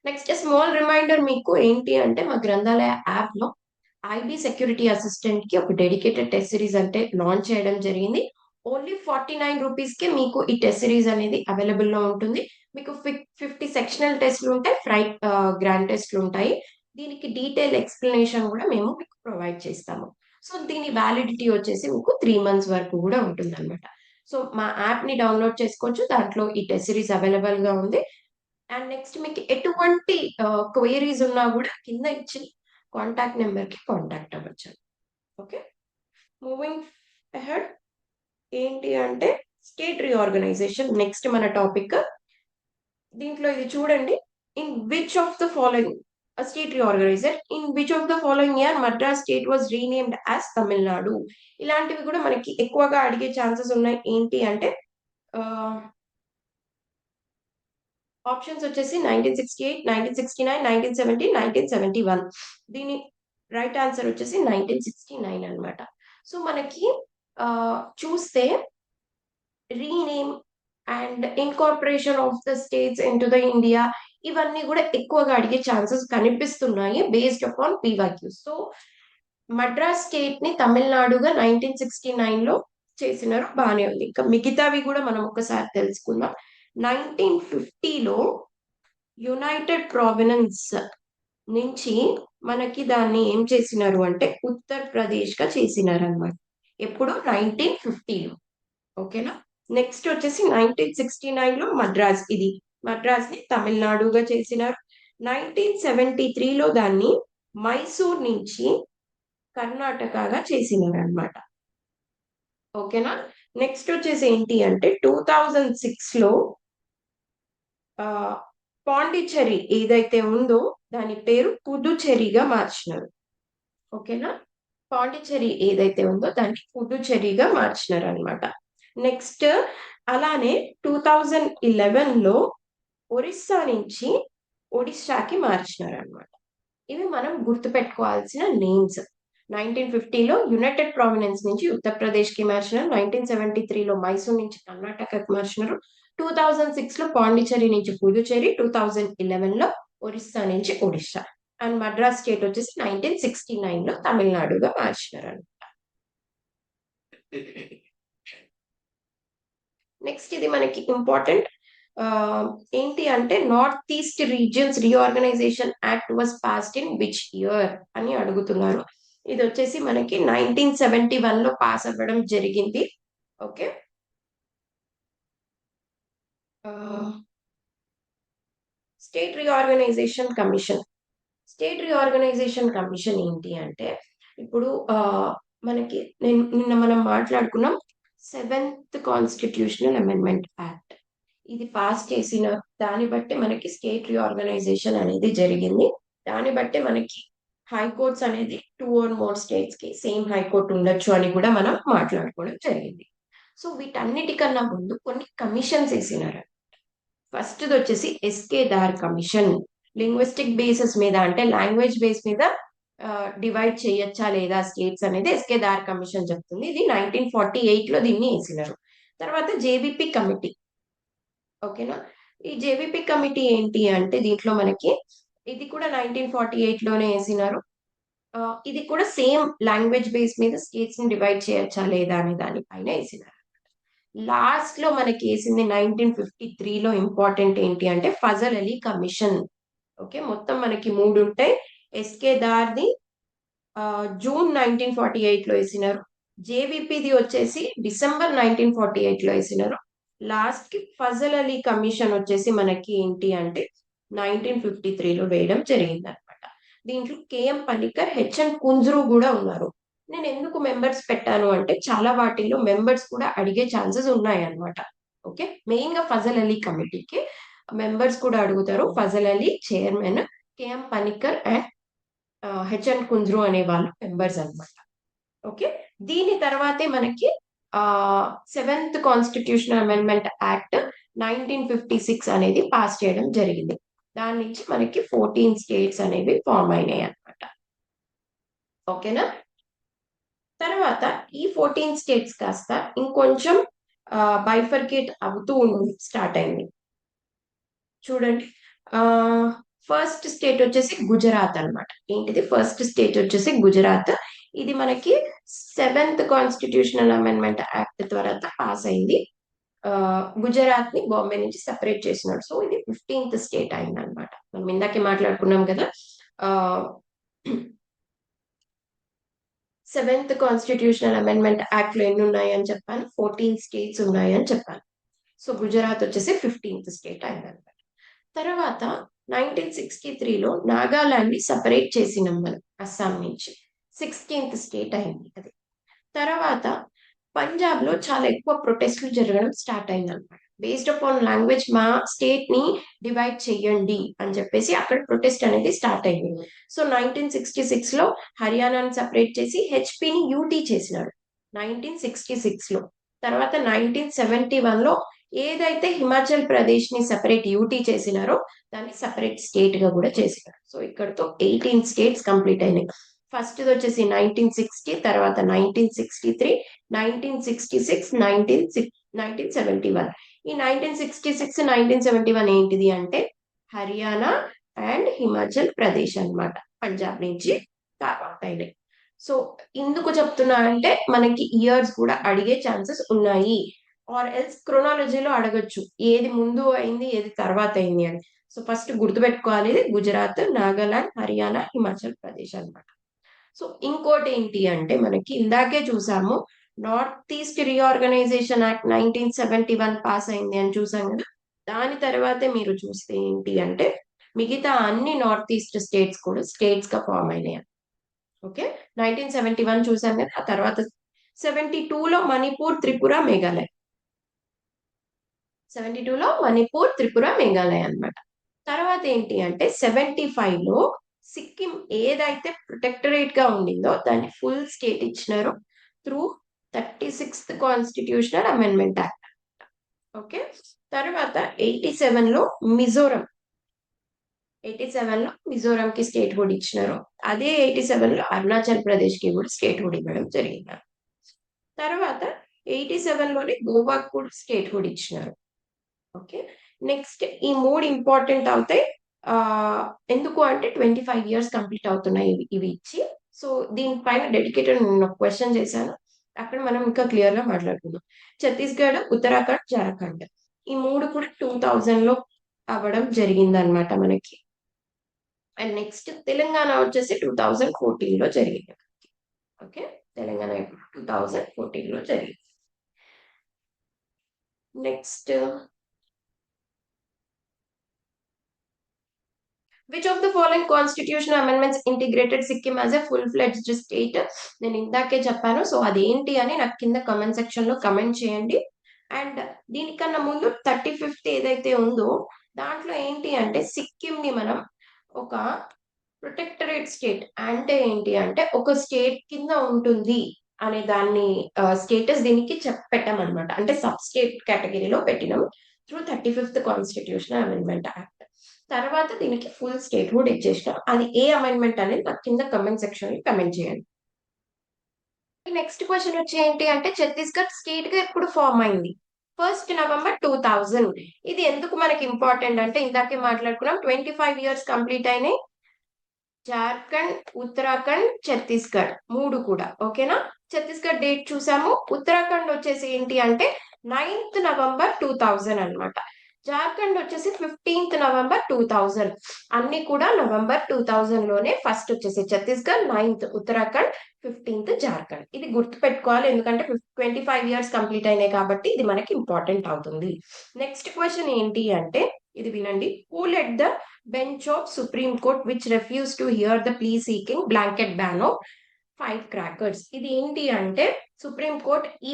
నెక్స్ట్ స్మాల్ రిమైండర్ మీకు ఏంటి అంటే మా గ్రంథాలయ యాప్ లో ఐబీ సెక్యూరిటీ అసిస్టెంట్ కి ఒక డెడికేటెడ్ టెస్ట్ సిరీస్ అంటే లాంచ్ చేయడం జరిగింది. ఓన్లీ 49 రూపీస్ కి మీకు ఈ టెస్ట్ సిరీస్ అనేది అవైలబుల్ లో ఉంటుంది. మీకు 50 సెక్షనల్ టెస్ట్లు ఉంటాయి, గ్రాండ్ టెస్ట్లు ఉంటాయి. దీనికి డీటెయిల్ ఎక్స్ప్లెనేషన్ కూడా మేము మీకు ప్రొవైడ్ చేస్తాము. సో దీని వ్యాలిడిటీ వచ్చేసి మీకు 3 months వరకు కూడా ఉంటుంది అనమాట. సో మా యాప్ ని డౌన్లోడ్ చేసుకోవచ్చు, దాంట్లో ఈ టెస్ట్ సిరీస్ అవైలబుల్ గా ఉంది. అండ్ నెక్స్ట్ మీకు ఎటువంటి క్వైరీస్ ఉన్నా కూడా కింద ఇచ్చిన కాంటాక్ట్ నెంబర్ కి కాంటాక్ట్ అవ్వచ్చు. ఓకే, మూవింగ్ అహెడ్ ఏంటి అంటే స్టేట్ రీఆర్గనైజేషన్ నెక్స్ట్ మన టాపిక్. దీంట్లో ఇది చూడండి, in which of the following state reorganiser in which of the following year Madras state was renamed as Tamil Nadu. ఇలాంటివి కూడా మనకి ఎక్కువగా అడిగే ఛాన్సెస్ ఉన్నాయి. ఏంటి అంటే ఆప్షన్స్ వచ్చేసి 1968, 1969, 1970, 1971. దీని రైట్ ఆన్సర్ వచ్చేసి 1969 అన్నమాట. సో మనకి చూస్తే rename and incorporation of the states into the India, ఇవన్నీ కూడా ఎక్కువగా అడిగే ఛాన్సెస్ కనిపిస్తున్నాయి based upon PYQ. So Madras state ని తమిళనాడుగా 1969 లో చేసినారు, బానే ఉంది. ఇంకా మిగతావి కూడా మనం ఒకసారి తెలుసుకుందాం. 1950లో యునైటెడ్ ప్రావినెన్స్ నుంచి మనకి దాన్ని ఏం చేసినారు అంటే ఉత్తరప్రదేశ్ గా చేసినారు అనమాట. ఎప్పుడు 1950లో. ఓకేనా. నెక్స్ట్ వచ్చేసి 1969 లో మద్రాస్, ఇది మద్రాస్ ని తమిళనాడుగా చేసినారు. 1973లో దాన్ని మైసూర్ నుంచి కర్ణాటకగా చేసినారు అనమాట. ఓకేనా. నెక్స్ట్ వచ్చేసి ఏంటి అంటే 2006లో పాండిచ్చేరి ఏదైతే ఉందో దాని పేరు పుదుచ్చేరిగా మార్చినారు. ఓకేనా. పాండిచ్చేరి ఏదైతే ఉందో దాన్ని పుదుచ్చేరిగా మార్చినారు అనమాట. నెక్స్ట్ అలానే 2011లో ఒరిస్సా నుంచి ఒడిశాకి మార్చినారు అనమాట. ఇవి మనం గుర్తుపెట్టుకోవాల్సిన నేమ్స్. 1950లో యునైటెడ్ ప్రావినెన్స్ నుంచి ఉత్తరప్రదేశ్ కి మార్చినారు. 1973లో మైసూర్ నుంచి కర్ణాటకకి మార్చినారు. 2006లో పాండిచ్చేరి నుంచి పుదుచ్చేరి, 2011లో ఒరిస్సా నుంచి ఒడిశా, అండ్ మద్రాస్ స్టేట్ వచ్చేసి 1969లో తమిళనాడుగా మార్చినారు అనమాట. నెక్స్ట్ ఇది మనకి ఇంపార్టెంట్ ఏంటి అంటే north east regions reorganisation act was passed in which year అని అడుగుతున్నారు. ఇది వచ్చేసి మనకి 1971 లో పాస్ అవ్వడం జరిగింది. Okay. State reorganisation commission. State reorganisation commission ఏంటి అంటే ఇప్పుడు మనకి నిన్న మనం మాట్లాడుకున్నాం 7th కాన్స్టిట్యూషనల్ అమెండ్మెంట్ యాక్ట్. ఇది పాస్ చేసిన దాన్ని బట్టి మనకి స్టేట్ రీఆర్గనైజేషన్ అనేది జరిగింది. దాన్ని బట్టి మనకి హైకోర్ట్స్ అనేది 2 or more స్టేట్స్ కి సేమ్ హైకోర్టు ఉండొచ్చు అని కూడా మనం మాట్లాడుకోవడం జరిగింది. సో వీటన్నిటికన్నా ముందు కొన్ని కమిషన్స్ వేసినారు. ఫస్ట్ వచ్చేసి SK Dar commission. Linguistic basis మీద అంటే లాంగ్వేజ్ బేస్ మీద డివైడ్ చేయొచ్చా లేదా స్టేట్స్ అనేది ఎస్కే దార్ కమిషన్ చెప్తుంది. ఇది 1948 లో దీన్ని వేసినారు. తర్వాత జేబీపీ కమిటీ. ఓకేనా. ఈ జేబీపీ కమిటీ ఏంటి అంటే దీంట్లో మనకి ఇది కూడా 1948 లోనే వేసినారు. ఇది కూడా సేమ్ లాంగ్వేజ్ బేస్ మీద స్టేట్స్ ని డివైడ్ చేయొచ్చా లేదా అనే దానిపైన వేసినారు. లాస్ట్ లో మనకి వేసింది 1953లో ఇంపార్టెంట్ ఏంటి అంటే ఫజల్ అలీ కమిషన్. ఓకే. మొత్తం మనకి 3 ఉంటాయి. ఎస్కే దార్ది జూన్ 1948 లో వేసినారు. జేబీపీది వచ్చేసి డిసెంబర్ 1948 లో వేసినారు. లాస్ట్ కి ఫజల్ అలీ కమిషన్ వచ్చేసి మనకి ఏంటి అంటే 1953లో వేయడం జరిగింది అనమాట. దీంట్లో కేఎం పనికర్, హెచ్ఎన్ కుంజ్రు కూడా ఉన్నారు. నేను ఎందుకు మెంబర్స్ పెట్టాను అంటే చాలా వాటిల్లో మెంబర్స్ కూడా అడిగే ఛాన్సెస్ ఉన్నాయి అనమాట. ఓకే. మెయిన్ గా ఫజల్ అలీ కమిటీకి మెంబర్స్ కూడా అడుగుతారు. ఫజల్ అలీ చైర్మన్, కేఎం పనికర్ అండ్ హెచ్ఎన్ కుంజ్రు అనే వాళ్ళు మెంబర్స్ అనమాట. ఓకే. దీని తర్వాతే మనకి 7th కాన్స్టిట్యూషనల్ అమెండ్మెంట్ యాక్ట్ 1956 అనేది పాస్ చేయడం జరిగింది. దాని నుంచి మనకి 14 స్టేట్స్ అనేవి ఫామ్ అయినాయి అనమాట. ఓకేనా. తర్వాత ఈ 14 స్టేట్స్ కాస్త ఇంకొంచెం బైఫర్కేట్ అవుతూ స్టార్ట్ అయింది. చూడండి. ఫస్ట్ స్టేట్ వచ్చేసి గుజరాత్ అన్నమాట. ఏంటిది ఫస్ట్ స్టేట్ వచ్చేసి గుజరాత్. ఇది మనకి 7th కాన్స్టిట్యూషనల్ అమెండ్మెంట్ యాక్ట్ తర్వాత పాస్ అయింది. గుజరాత్ ని బాంబే నుంచి సెపరేట్ చేసినాడు. సో ఇది 15th స్టేట్ అయింది అనమాట. మనం ఇందాకే మాట్లాడుకున్నాం కదా 7th కాన్స్టిట్యూషనల్ అమెండ్మెంట్ యాక్ట్ లో ఎన్ని ఉన్నాయి అని చెప్పాను, 14 స్టేట్స్ ఉన్నాయి అని చెప్పాను. సో గుజరాత్ వచ్చేసి 15th స్టేట్ అయింది అనమాట. తర్వాత 1963లో నాగాలాండ్ ని సపరేట్ చేసినాం మనం అస్సాం నుంచి. 16th స్టేట్ అయింది అది. తర్వాత పంజాబ్ లో చాలా ఎక్కువ ప్రొటెస్ట్లు జరగడం స్టార్ట్ అయింది అనమాట. బేస్డ్ అపాన్ లాంగ్వేజ్ మా స్టేట్ ని డివైడ్ చెయ్యండి అని చెప్పేసి అక్కడ ప్రొటెస్ట్ అనేది స్టార్ట్ అయింది. సో 1966 లో హర్యానాని సపరేట్ చేసి హెచ్పిని యూటీ చేసినాడు 1966 లో. తర్వాత 1971 లో ఏదైతే హిమాచల్ ప్రదేశ్ ని సెపరేట్ యూటీ చేసినారో దాన్ని సెపరేట్ స్టేట్ గా కూడా చేసినారు. సో ఇక్కడతో 18 స్టేట్స్ కంప్లీట్ అయినాయి. ఫస్ట్ వచ్చేసి 1960, తర్వాత 1963, 1966, 1971. ఈ 1966, 1971 ఏంటిది అంటే హర్యానా అండ్ హిమాచల్ ప్రదేశ్ అన్నమాట. పంజాబ్ నుంచి తర్వాత అయినాయి. సో ఎందుకు చెప్తున్నా అంటే మనకి ఇయర్స్ కూడా అడిగే ఛాన్సెస్ ఉన్నాయి. ఆర్ ఎల్స్ క్రొనాలజీలో అడగొచ్చు ఏది ముందు అయింది ఏది తర్వాత అయింది అని. సో ఫస్ట్ గుర్తుపెట్టుకోవాలి, ఇది గుజరాత్, నాగాలాండ్, హర్యానా, హిమాచల్ ప్రదేశ్ అన్నమాట. సో ఇంకోటి ఏంటి అంటే మనకి ఇందాకే చూసాము, north east reorganisation act 1971 pass అయింది అని చూసాం కదా. దాని తర్వాతే మీరు చూస్తే ఏంటి అంటే మిగతా అన్ని నార్త్ ఈస్ట్ స్టేట్స్ కూడా స్టేట్స్ గా ఫామ్ అయినాయి. ఓకే, 1971 చూసాం కదా. ఆ తర్వాత 72లో మణిపూర్, త్రిపుర, మేఘాలయ. 72లో మణిపూర్, త్రిపుర, మేఘాలయ అన్నమాట. తర్వాత ఏంటి అంటే 75లో సిక్కిం ఏదైతే ప్రొటెక్టరేట్ గా ఉండిందో దాన్ని ఫుల్ స్టేట్ ఇచ్చినారు through 36th constitutional amendment act. Okay, తర్వాత 87లో మిజోరం, 87లో మిజోరం కి స్టేట్ హుడ్ ఇచ్చినారు. అదే 87లో అరుణాచల్ ప్రదేశ్ కి కూడా స్టేట్ హుడ్ ఇవ్వడం జరిగింది. తర్వాత 87లోనే గోవాకు కూడా స్టేట్ హుడ్ ఇచ్చినారు. ఓకే, నెక్స్ట్ ఈ మూడు ఇంపార్టెంట్ అవుతాయి. ఆ ఎందుకు అంటే 25 ఇయర్స్ కంప్లీట్ అవుతున్నాయి ఇవి ఇచ్చి. సో దీనిపైన డెడికేటెడ్ నేను ఒక క్వశ్చన్ చేశాను, అక్కడ మనం ఇంకా క్లియర్ గా మాట్లాడుకుందాం. ఛత్తీస్గఢ్, ఉత్తరాఖండ్, జార్ఖండ్ ఈ మూడు కూడా 2000 లో అవ్వడం జరిగిందనమాట మనకి. అండ్ నెక్స్ట్ తెలంగాణ వచ్చేసి 2014 లో జరిగింది. ఓకే, తెలంగాణ ఇప్పుడు 2014 లో జరిగింది. Next, which of the following constitutional amendments integrated Sikkim as a full-fledged state? నేను ఇందాకే చెప్పాను. సో అదేంటి అని నాకు కింద కమెంట్ సెక్షన్ లో కమెంట్ చేయండి. అండ్ దీనికన్నా ముందు 35th ఏదైతే ఉందో దాంట్లో ఏంటి అంటే సిక్కిం ని మనం ఒక ప్రొటెక్టరేట్ స్టేట్ అంటే ఏంటి అంటే ఒక స్టేట్ కింద ఉంటుంది అనే దాన్ని స్టేటస్ దీనికి పెట్టామన్నమాట. అంటే సబ్ స్టేట్ కేటగిరీలో పెట్టినాం through 35th constitutional amendment act. తర్వాత దీనికి ఫుల్ స్టేట్ హుడ్ ఇచ్చేసినాం. అది ఏ అమెండ్మెంట్ అనేది నాకు కింద కమెంట్ సెక్షన్ లో కమెంట్ చేయండి. నెక్స్ట్ క్వశ్చన్ వచ్చి ఏంటి అంటే ఛత్తీస్గఢ్ స్టేట్ గా ఎప్పుడు ఫామ్ అయింది? 1st November 2000. ఇది ఎందుకు మనకి ఇంపార్టెంట్ అంటే ఇందాకే మాట్లాడుకున్నాం 25 ఇయర్స్ కంప్లీట్ అయినాయి. జార్ఖండ్, ఉత్తరాఖండ్, ఛత్తీస్గఢ్ మూడు కూడా. ఓకేనా, ఛత్తీస్గఢ్ డేట్ చూసాము. ఉత్తరాఖండ్ వచ్చేసి ఏంటి అంటే 9th November 2000 అన్నమాట. జార్ఖండ్ వచ్చేసి 15th November 2000. అన్ని కూడా నవంబర్ 2000 లోనే. ఫస్ట్ వచ్చేసి ఛత్తీస్గఢ్ 9th, ఉత్తరాఖండ్ 15th, జార్ఖండ్. ఇది గుర్తు పెట్టుకోవాలి ఎందుకంటే 25 ఇయర్స్ కంప్లీట్ అయినాయి కాబట్టి ఇది మనకి ఇంపార్టెంట్ అవుతుంది. నెక్స్ట్ క్వశ్చన్ ఏంటి అంటే ఇది వినండి. Who led the bench of supreme court which refuse to hear the plea seeking blanket ban of 5 crackers? ఇది ఏంటి అంటే సుప్రీం కోర్ట్ ఈ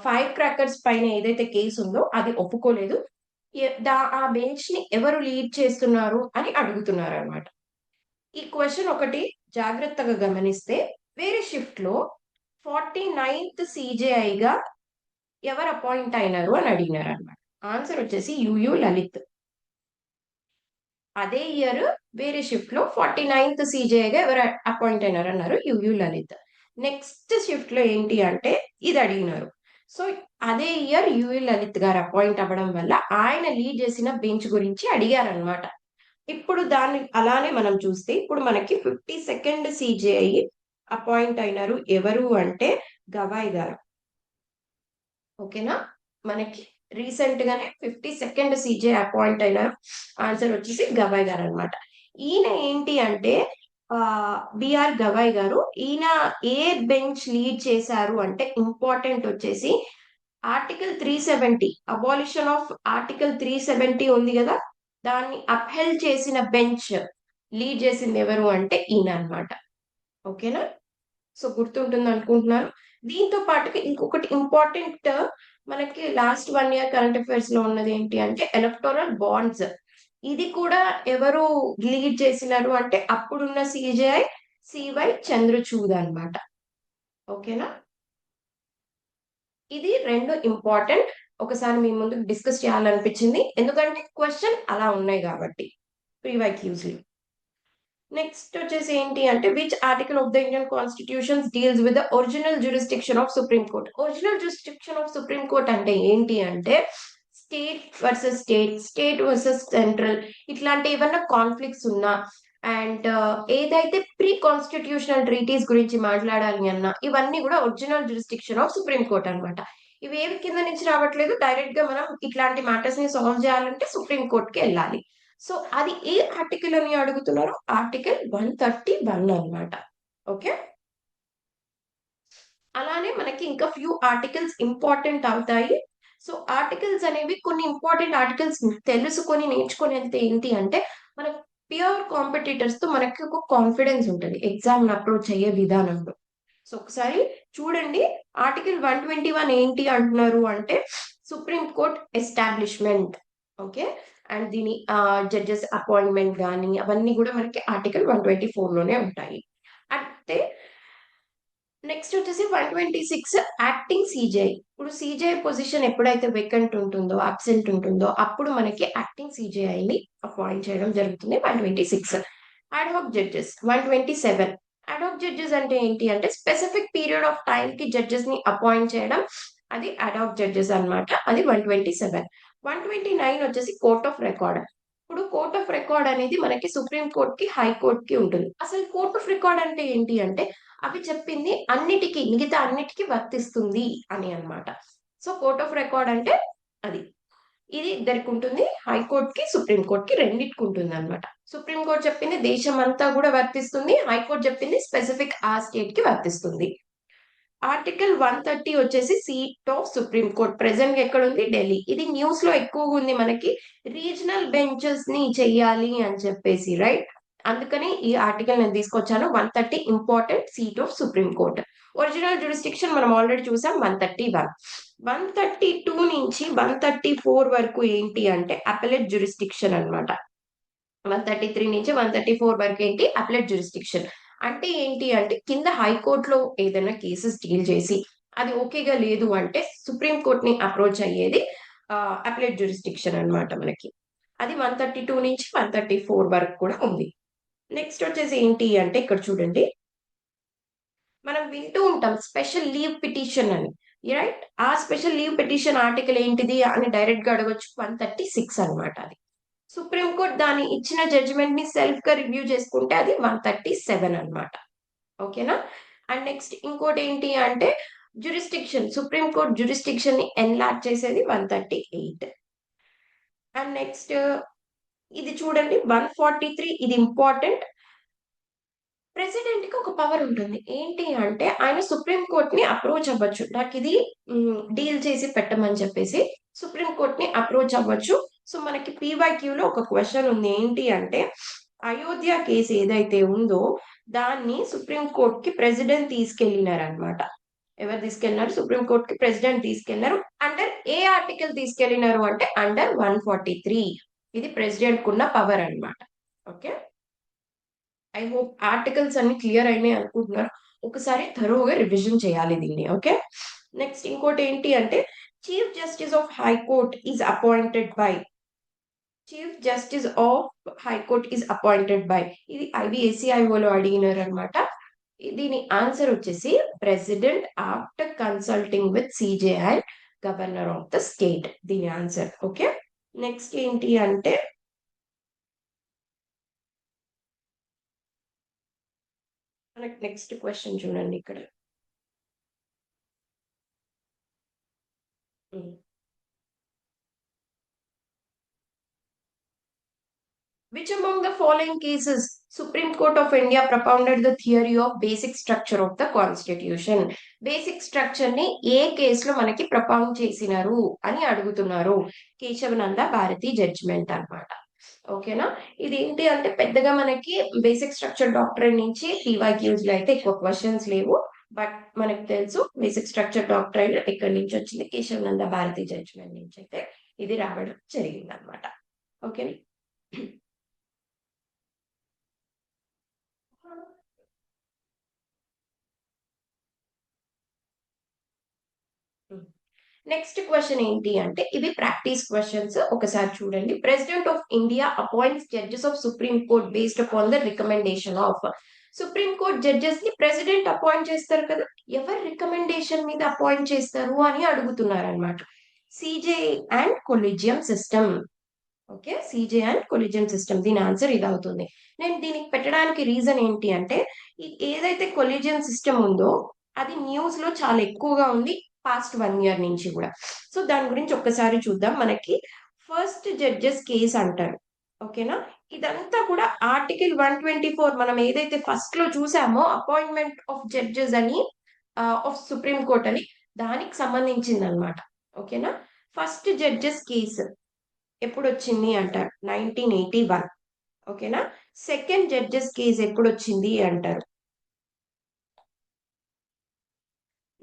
5 క్రాకర్స్ పైన ఏదైతే కేసు ఉందో అది ఒప్పుకోలేదు. ఆ బెంచ్ ని ఎవరు లీడ్ చేస్తున్నారు అని అడుగుతున్నారు అనమాట. ఈ క్వశ్చన్ ఒకటి జాగ్రత్తగా గమనిస్తే వేరే షిఫ్ట్ లో 49th సిజేఐగా ఎవరు అపాయింట్ అయినారు అని అడిగినారు అనమాట. ఆన్సర్ వచ్చేసి యుయు లలిత్. అదే ఇయర్ వేరే షిఫ్ట్ లో 49th సిజేఐగా ఎవరు అపాయింట్ అయినారు అన్నారు, యుయు లలిత్. నెక్స్ట్ షిఫ్ట్ లో ఏంటి అంటే ఇది అడిగినారు. సో అదే ఇయర్ యుయు లలిత్ గారు అపాయింట్ అవ్వడం వల్ల ఆయన లీడ్ చేసిన బెంచ్ గురించి అడిగారనమాట. ఇప్పుడు దాన్ని అలానే మనం చూస్తే ఇప్పుడు మనకి 52nd సిజేఐ అపాయింట్ అయినారు ఎవరు అంటే గవాయ్ గారు. ఓకేనా, మనకి రీసెంట్ గానే 52nd సిజే అపాయింట్ అయినారు. ఆన్సర్ వచ్చేసి గవాయ్ గారు అనమాట. ఈయన ఏంటి అంటే బిఆర్ గవాయ్ గారు, ఈయన ఏ బెంచ్ లీడ్ చేశారు అంటే ఇంపార్టెంట్ వచ్చేసి ఆర్టికల్ 370, అబాలిషన్ ఆఫ్ ఆర్టికల్ 370 ఉంది కదా, దాన్ని అప్హెల్డ్ చేసిన బెంచ్ లీడ్ చేసింది ఎవరు అంటే ఈయన అనమాట. ఓకేనా, సో గుర్తుంటుంది అనుకుంటున్నాను. దీంతో పాటుగా ఇంకొకటి ఇంపార్టెంట్ మనకి లాస్ట్ 1 year కరెంట్ అఫైర్స్ లో ఉన్నది ఏంటి అంటే ఎలక్టోరల్ బాండ్స్. ఇది కూడా ఎవరు లీడ్ చేసినారు అంటే అప్పుడున్న సిజేఐ సివై చంద్రచూడ్ అన్నమాట. ఓకేనా, ఇది రెండు ఇంపార్టెంట్. ఒకసారి మీ ముందు డిస్కస్ చేయాలనిపించింది, ఎందుకంటే క్వశ్చన్ అలా ఉన్నాయి కాబట్టి ప్రీవైక్యూస్. నెక్స్ట్ వచ్చేసి ఏంటి అంటే which article of the Indian constitution deals with the original jurisdiction of supreme court. Original jurisdiction of supreme court అంటే ఏంటి అంటే state versus state, state versus central, ఇట్లాంటి ఏమన్నా కాన్ఫ్లిక్ట్స్ ఉన్నా అండ్ ఏదైతే ప్రీ కాన్స్టిట్యూషనల్ ట్రీటీస్ గురించి మాట్లాడాలి అన్నా ఇవన్నీ కూడా original jurisdiction of supreme court అనమాట. ఇవి ఏవి కింద నుంచి రావట్లేదు, డైరెక్ట్ గా మనం ఇట్లాంటి మ్యాటర్స్ ని సాల్వ్ చేయాలంటే సుప్రీం కోర్ట్ కి వెళ్ళాలి. సో అది ఏ ఆర్టికల్ అని అడుగుతున్నారు, ఆర్టికల్ 131 అన్నమాట. ఓకే, అలానే మనకి ఇంకా ఫ్యూ ఆర్టికల్స్ ఇంపార్టెంట్ అవుతాయి. సో ఆర్టికల్స్ అనేవి కొన్ని ఇంపార్టెంట్ ఆర్టికల్స్ తెలుసుకొని నేర్చుకొని వెళ్తే ఏంటి అంటే మన ప్యూర్ కాంపిటీటర్స్ తో మనకి ఒక కాన్ఫిడెన్స్ ఉంటుంది ఎగ్జామ్ అప్రోచ్ అయ్యే విధానంలో. సో ఒకసారి చూడండి, ఆర్టికల్ 121 ఏంటి అంటున్నారు అంటే supreme court establishment. Okay, and దీని జడ్జెస్ అపాయింట్మెంట్ కానీ అవన్నీ కూడా మనకి ఆర్టికల్ 124 లోనే ఉంటాయి. అంటే నెక్స్ట్ వచ్చేసి 126 యాక్టింగ్ సిజేఐ. ఇప్పుడు సిజేఐ పొజిషన్ ఎప్పుడైతే వేకెంట్ ఉంటుందో, అబ్సెంట్ ఉంటుందో అప్పుడు మనకి యాక్టింగ్ సిజేఐ ని అపాయింట్ చేయడం జరుగుతుంది. 126 అడ్హాక్ జడ్జెస్. 127 అడ్హాక్ జడ్జెస్ అంటే ఏంటి అంటే స్పెసిఫిక్ పీరియడ్ ఆఫ్ టైం కి జడ్జెస్ ని అపాయింట్ చేయడం, అది అడ్హాక్ జడ్జెస్ అన్నమాట. అది 127. 129 వచ్చేసి కోర్ట్ ఆఫ్ రికార్డ్. ఇప్పుడు కోర్ట్ ఆఫ్ రికార్డ్ అనేది మనకి సుప్రీం కోర్ట్ కి హై కోర్ట్ కి ఉంటుంది. అసలు కోర్ట్ ఆఫ్ రికార్డ్ అంటే ఏంటి అంటే అవి చెప్పింది అన్నిటికీ, మిగతా అన్నిటికీ వర్తిస్తుంది అని అన్నమాట. సో కోర్ట్ ఆఫ్ రికార్డ్ అంటే అది. ఇది ఇద్దరికి ఉంటుంది, హైకోర్ట్ కి సుప్రీం కోర్ట్ కి రెండింటికి ఉంటుంది అనమాట. సుప్రీం కోర్ట్ చెప్పింది దేశం అంతా కూడా వర్తిస్తుంది, హైకోర్టు చెప్పింది స్పెసిఫిక్ ఆ స్టేట్ కి వర్తిస్తుంది. ఆర్టికల్ 130 వచ్చేసి seat of supreme court present ఎక్కడ ఉంది, ఢిల్లీ. ఇది న్యూస్ లో ఎక్కువగా ఉంది మనకి, రీజనల్ బెంచెస్ ని చెయ్యాలి అని చెప్పేసి, రైట్. అందుకని ఈ ఆర్టికల్ నేను తీసుకొచ్చాను. 130 important, seat of supreme court. Original jurisdiction మనం ఆల్రెడీ చూసాం 131. 132 నుంచి 134 వరకు ఏంటి అంటే అపెలేట్ జ్యూరిస్డిక్షన్ అన్నమాట. 133 నుంచి 134 వరకు ఏంటి అపెలేట్ జ్యూరిస్డిక్షన్. అంటే ఏంటి అంటే కింద హైకోర్టులో ఏదైనా కేసెస్ డీల్ చేసి అది ఓకేగా లేదు అంటే సుప్రీం కోర్ట్ ని అప్రోచ్ అయ్యేది అపెలేట్ జ్యూరిస్డిక్షన్ అన్నమాట మనకి. అది 132 నుంచి 134 వరకు కూడా ఉంది. నెక్స్ట్ వచ్చేసి ఏంటి అంటే ఇక్కడ చూడండి, మనం వింటూ ఉంటాం స్పెషల్ లీవ్ పిటిషన్ అని, రైట్. ఆ స్పెషల్ లీవ్ పిటిషన్ ఆర్టికల్ ఏంటిది అని డైరెక్ట్ గా అడగొచ్చు. 136 అన్నమాట అది. సుప్రీం కోర్ట్ దాని ఇచ్చిన జడ్జిమెంట్ ని సెల్ఫ్ గా రివ్యూ చేసుకుంటే అది 137 అన్నమాట. ఓకేనా. అండ్ నెక్స్ట్ ఇంకోటి ఏంటి అంటే జ్యూరిస్డిక్షన్, సుప్రీం కోర్ట్ జ్యూరిస్డిక్షన్ ని ఎన్లార్జ్ చేసేది 138. అండ్ నెక్స్ట్ ఇది చూడండి 143, ఇది ఇంపార్టెంట్. ప్రెసిడెంట్ కి ఒక పవర్ ఉంటుంది. ఏంటి అంటే ఆయన సుప్రీం కోర్ట్ ని అప్రోచ్ అవ్వచ్చు. నాకు ఇది డీల్ చేసి పెట్టమని చెప్పేసి సుప్రీం కోర్ట్ ని అప్రోచ్ అవ్వచ్చు. సో మనకి పీవైక్యూ లో ఒక క్వశ్చన్ ఉంది. ఏంటి అంటే అయోధ్య కేసు ఏదైతే ఉందో దాన్ని సుప్రీం కోర్ట్ కి ప్రెసిడెంట్ తీసుకెళ్లినారనమాట. ఎవరు తీసుకెళ్లినారు, సుప్రీం కోర్ట్ కి ప్రెసిడెంట్ తీసుకెళ్లినారు. అండర్ ఏ ఆర్టికల్ తీసుకెళ్లినారు అంటే అండర్ 143. ఇది ప్రెసిడెంట్ కున్న పవర్ అన్నమాట. ఓకే, ఐ హోప్ ఆర్టికల్స్ అన్ని క్లియర్ అయినాయి అనుకుంటున్నారు. ఒకసారి థరోగా రివిజన్ చేయాలి దీన్ని. ఓకే, నెక్స్ట్ ఇంకోటి ఏంటి అంటే chief justice of high court is appointed by. Chief justice of high court is appointed by, ఇది ఐబిఎస్సిఐఓలో అడిగినారు అనమాట. దీని ఆన్సర్ వచ్చేసి president after consulting with CJ and governor of the state, దీని ఆన్సర్. ఓకే, నెక్స్ట్ ఏంటి అంటే మనకి నెక్స్ట్ క్వశ్చన్ చూడండి ఇక్కడ. Which among the following cases Supreme Court of India propounded the theory of basic structure of the Constitution? Basic structure ని ఏ కేసులో మనకి ప్రపౌండ్ చేసినారు అని అడుగుతున్నారు. కేశవనంద భారతి జడ్జిమెంట్ అన్నమాట. ఓకేనా. ఇది ఏంటి అంటే పెద్దగా మనకి బేసిక్ స్ట్రక్చర్ డాక్ట్రైన్ నుంచి పీవైక్యూస్ లో అయితే ఎక్కువ క్వశ్చన్స్ లేవు. బట్ మనకు తెలుసు బేసిక్ స్ట్రక్చర్ డాక్ట్రైన్ ఎక్కడి నుంచి వచ్చింది, కేశవనంద భారతి జడ్జిమెంట్ నుంచి అయితే ఇది రావడం జరిగింది అనమాట. ఓకేనా. నెక్స్ట్ క్వశ్చన్ ఏంటి అంటే ఇవి ప్రాక్టీస్ క్వశ్చన్స్ ఒకసారి చూడండి. President of India appoints judges of supreme court based upon the recommendation of. Supreme court judges ని ప్రెసిడెంట్ అపాయింట్ చేస్తారు కదా, ఎవరి రికమెండేషన్ మీద అపాయింట్ చేస్తారు అని అడుగుతున్నారు అనమాట. CJ and collegium system. Okay, CJ and collegium system, దీని ఆన్సర్ ఇది అవుతుంది. నేను దీనికి పెట్టడానికి రీజన్ ఏంటి అంటే ఏదైతే కొలిజియం సిస్టమ్ ఉందో అది న్యూస్ లో చాలా ఎక్కువగా ఉంది పాస్ట్ 1 year నుంచి కూడా. సో దాని గురించి ఒక్కసారి చూద్దాం. మనకి ఫస్ట్ జడ్జెస్ కేస్ అంటారు. ఓకేనా, ఇదంతా కూడా ఆర్టికల్ 124 మనం ఏదైతే ఫస్ట్ లో చూసామో అపాయింట్మెంట్ ఆఫ్ జడ్జెస్ అని ఆఫ్ సుప్రీం కోర్ట్ అని, దానికి సంబంధించింది అనమాట. ఓకేనా, ఫస్ట్ జడ్జెస్ కేసు ఎప్పుడు వచ్చింది అంటారు 1981. ఓకేనా, సెకండ్ జడ్జెస్ కేసు ఎప్పుడు వచ్చింది అంటారు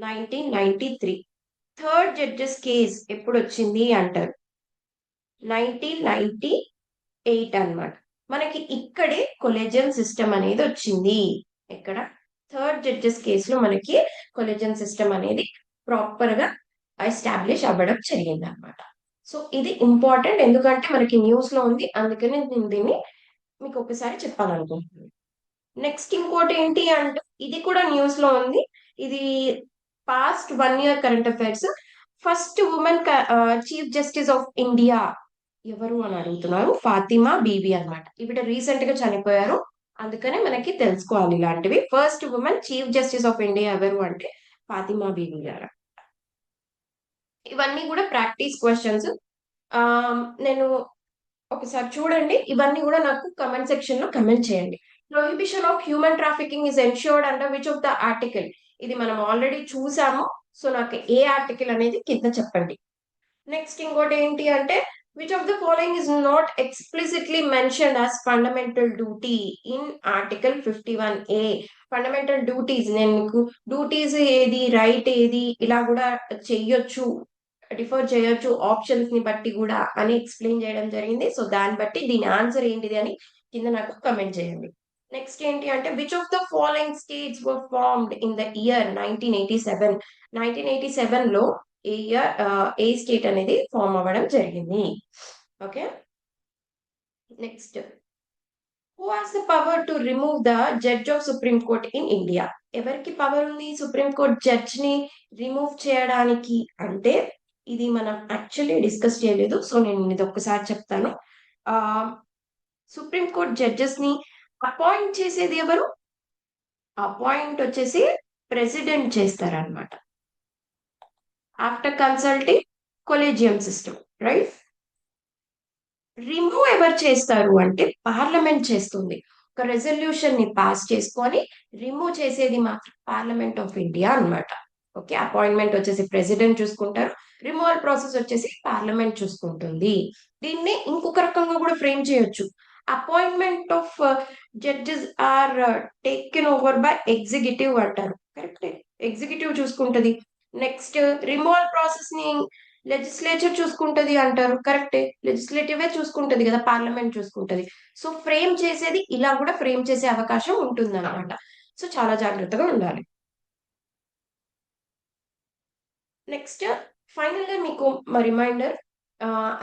1993. థర్డ్ జడ్జెస్ కేస్ ఎప్పుడు వచ్చింది అంటారు 1998 అన్నమాట. మనకి ఇక్కడే కొలెజియన్ సిస్టమ్ అనేది వచ్చింది. ఇక్కడ థర్డ్ జడ్జెస్ కేసులో మనకి కొలెజియన్ సిస్టమ్ అనేది ప్రాపర్ గా ఎస్టాబ్లిష్ అవ్వడం జరిగింది అనమాట. సో ఇది ఇంపార్టెంట్, ఎందుకంటే మనకి న్యూస్ లో ఉంది, అందుకని నేను దీన్ని మీకు ఒకసారి చెప్పాలనుకుంటున్నాను. నెక్స్ట్ ఇంకోటి ఏంటి అంటే ఇది కూడా న్యూస్ లో ఉంది, ఇది past 1 year current affairs. First women chief justice of India ఎవరు అని అడుగుతున్నారు. ఫాతిమా బీబీ అన్నమాట. ఈవిడ రీసెంట్ గా చనిపోయారు, అందుకనే మనకి తెలుసుకోవాలి ఇలాంటివి. First women chief justice of India ఎవరు అంటే ఫాతిమా బీబీ గారు. ఇవన్నీ కూడా ప్రాక్టీస్ క్వశ్చన్స్. నేను ఒకసారి చూడండి, ఇవన్నీ కూడా నాకు కమెంట్ సెక్షన్ లో కమెంట్ చేయండి. Prohibition of human trafficking is ensured under which of the article. ఇది మనం ఆల్రెడీ చూసాము, సో నాకు ఏ ఆర్టికల్ అనేది కింద చెప్పండి. నెక్స్ట్ ఇంకోటి ఏంటి అంటే which of the following is not explicitly mentioned as fundamental duty in article 51A. Fundamental duties, నేను మీకు డ్యూటీస్ ఏది రైట్ ఏది ఇలా కూడా చెయ్యొచ్చు, డిఫర్ చేయొచ్చు ఆప్షన్స్ ని బట్టి కూడా అని ఎక్స్ప్లెయిన్ చేయడం జరిగింది. సో దాన్ని బట్టి దీని ఆన్సర్ ఏంటిది అని కింద నాకు కమెంట్ చేయండి. నెక్స్ట్ ఏంటి అంటే which of the following states were formed in the year 1987. 1987 లో ఏ ఇయర్ ఏ స్టేట్ అనేది ఫామ్ అవ్వడం జరిగింది. Okay, next who has the power to remove the judge of supreme court in India. ఎవరికి పవర్ ఉంది supreme court judge ని remove చేయడానికి అంటే ఇది మనం యాక్చువల్లీ డిస్కస్ చేయలేదు, సో నేను ఇది ఒక్కసారి చెప్తాను. ఆ సుప్రీం కోర్ట్ జడ్జెస్ ని అపాయింట్ చేసేది ఎవరు? అపాయింట్ వచ్చేసి ప్రెసిడెంట్ చేస్తారనమాట, after consulting collegium system, right. Remove ఎవరు చేస్తారు అంటే పార్లమెంట్ చేస్తుంది. ఒక రెజల్యూషన్ ని పాస్ చేసుకొని రిమూవ్ చేసేది మాత్రం పార్లమెంట్ ఆఫ్ ఇండియా అన్నమాట. ఓకే, అపాయింట్మెంట్ వచ్చేసి ప్రెసిడెంట్ చూసుకుంటారు, రిమూవల్ ప్రాసెస్ వచ్చేసి పార్లమెంట్ చూసుకుంటుంది. దీన్ని ఇంకొక రకంగా కూడా ఫ్రేమ్ చేయొచ్చు. Appointment of judges are taken over by executive అంటారు, కరెక్ట్, ఎగ్జిక్యూటివ్ చూసుకుంటది. నెక్స్ట్ రిమూవల్ ప్రాసెస్ ని లెజిస్లేచర్ చూసుకుంటది అంటారు, కరెక్టే, లెజిస్లేటివే చూసుకుంటది కదా, పార్లమెంట్ చూసుకుంటది. సో ఫ్రేమ్ చేసేది ఇలా కూడా ఫ్రేమ్ చేసే అవకాశం ఉంటుంది అనమాట. సో చాలా జాగ్రత్తగా ఉండాలి. నెక్స్ట్ ఫైనల్ గా మీకు మా reminder,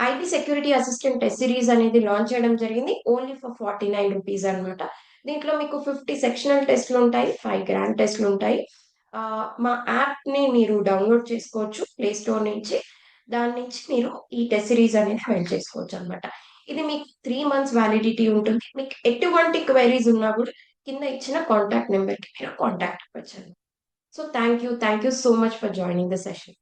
IT security assistant test series అనేది లాంచ్ చేయడం జరిగింది, ఓన్లీ ఫర్ 49 రూపీస్ అనమాట. దీంట్లో మీకు 50 సెక్షనల్ టెస్ట్లు ఉంటాయి, 5 గ్రాండ్ టెస్ట్లు ఉంటాయి. మా యాప్ ని మీరు డౌన్లోడ్ చేసుకోవచ్చు ప్లే స్టోర్ నుంచి, దాని నుంచి మీరు ఈ టెస్ట్ సిరీస్ అనేది ఫైల్ చేసుకోవచ్చు అనమాట. ఇది మీకు 3 months వ్యాలిడిటీ ఉంటుంది. మీకు ఎటువంటి క్వైరీస్ ఉన్నా కూడా కింద ఇచ్చిన కాంటాక్ట్ నెంబర్ కి మీరు కాంటాక్ట్ అవ్వచ్చు. So thank you so much for joining the session.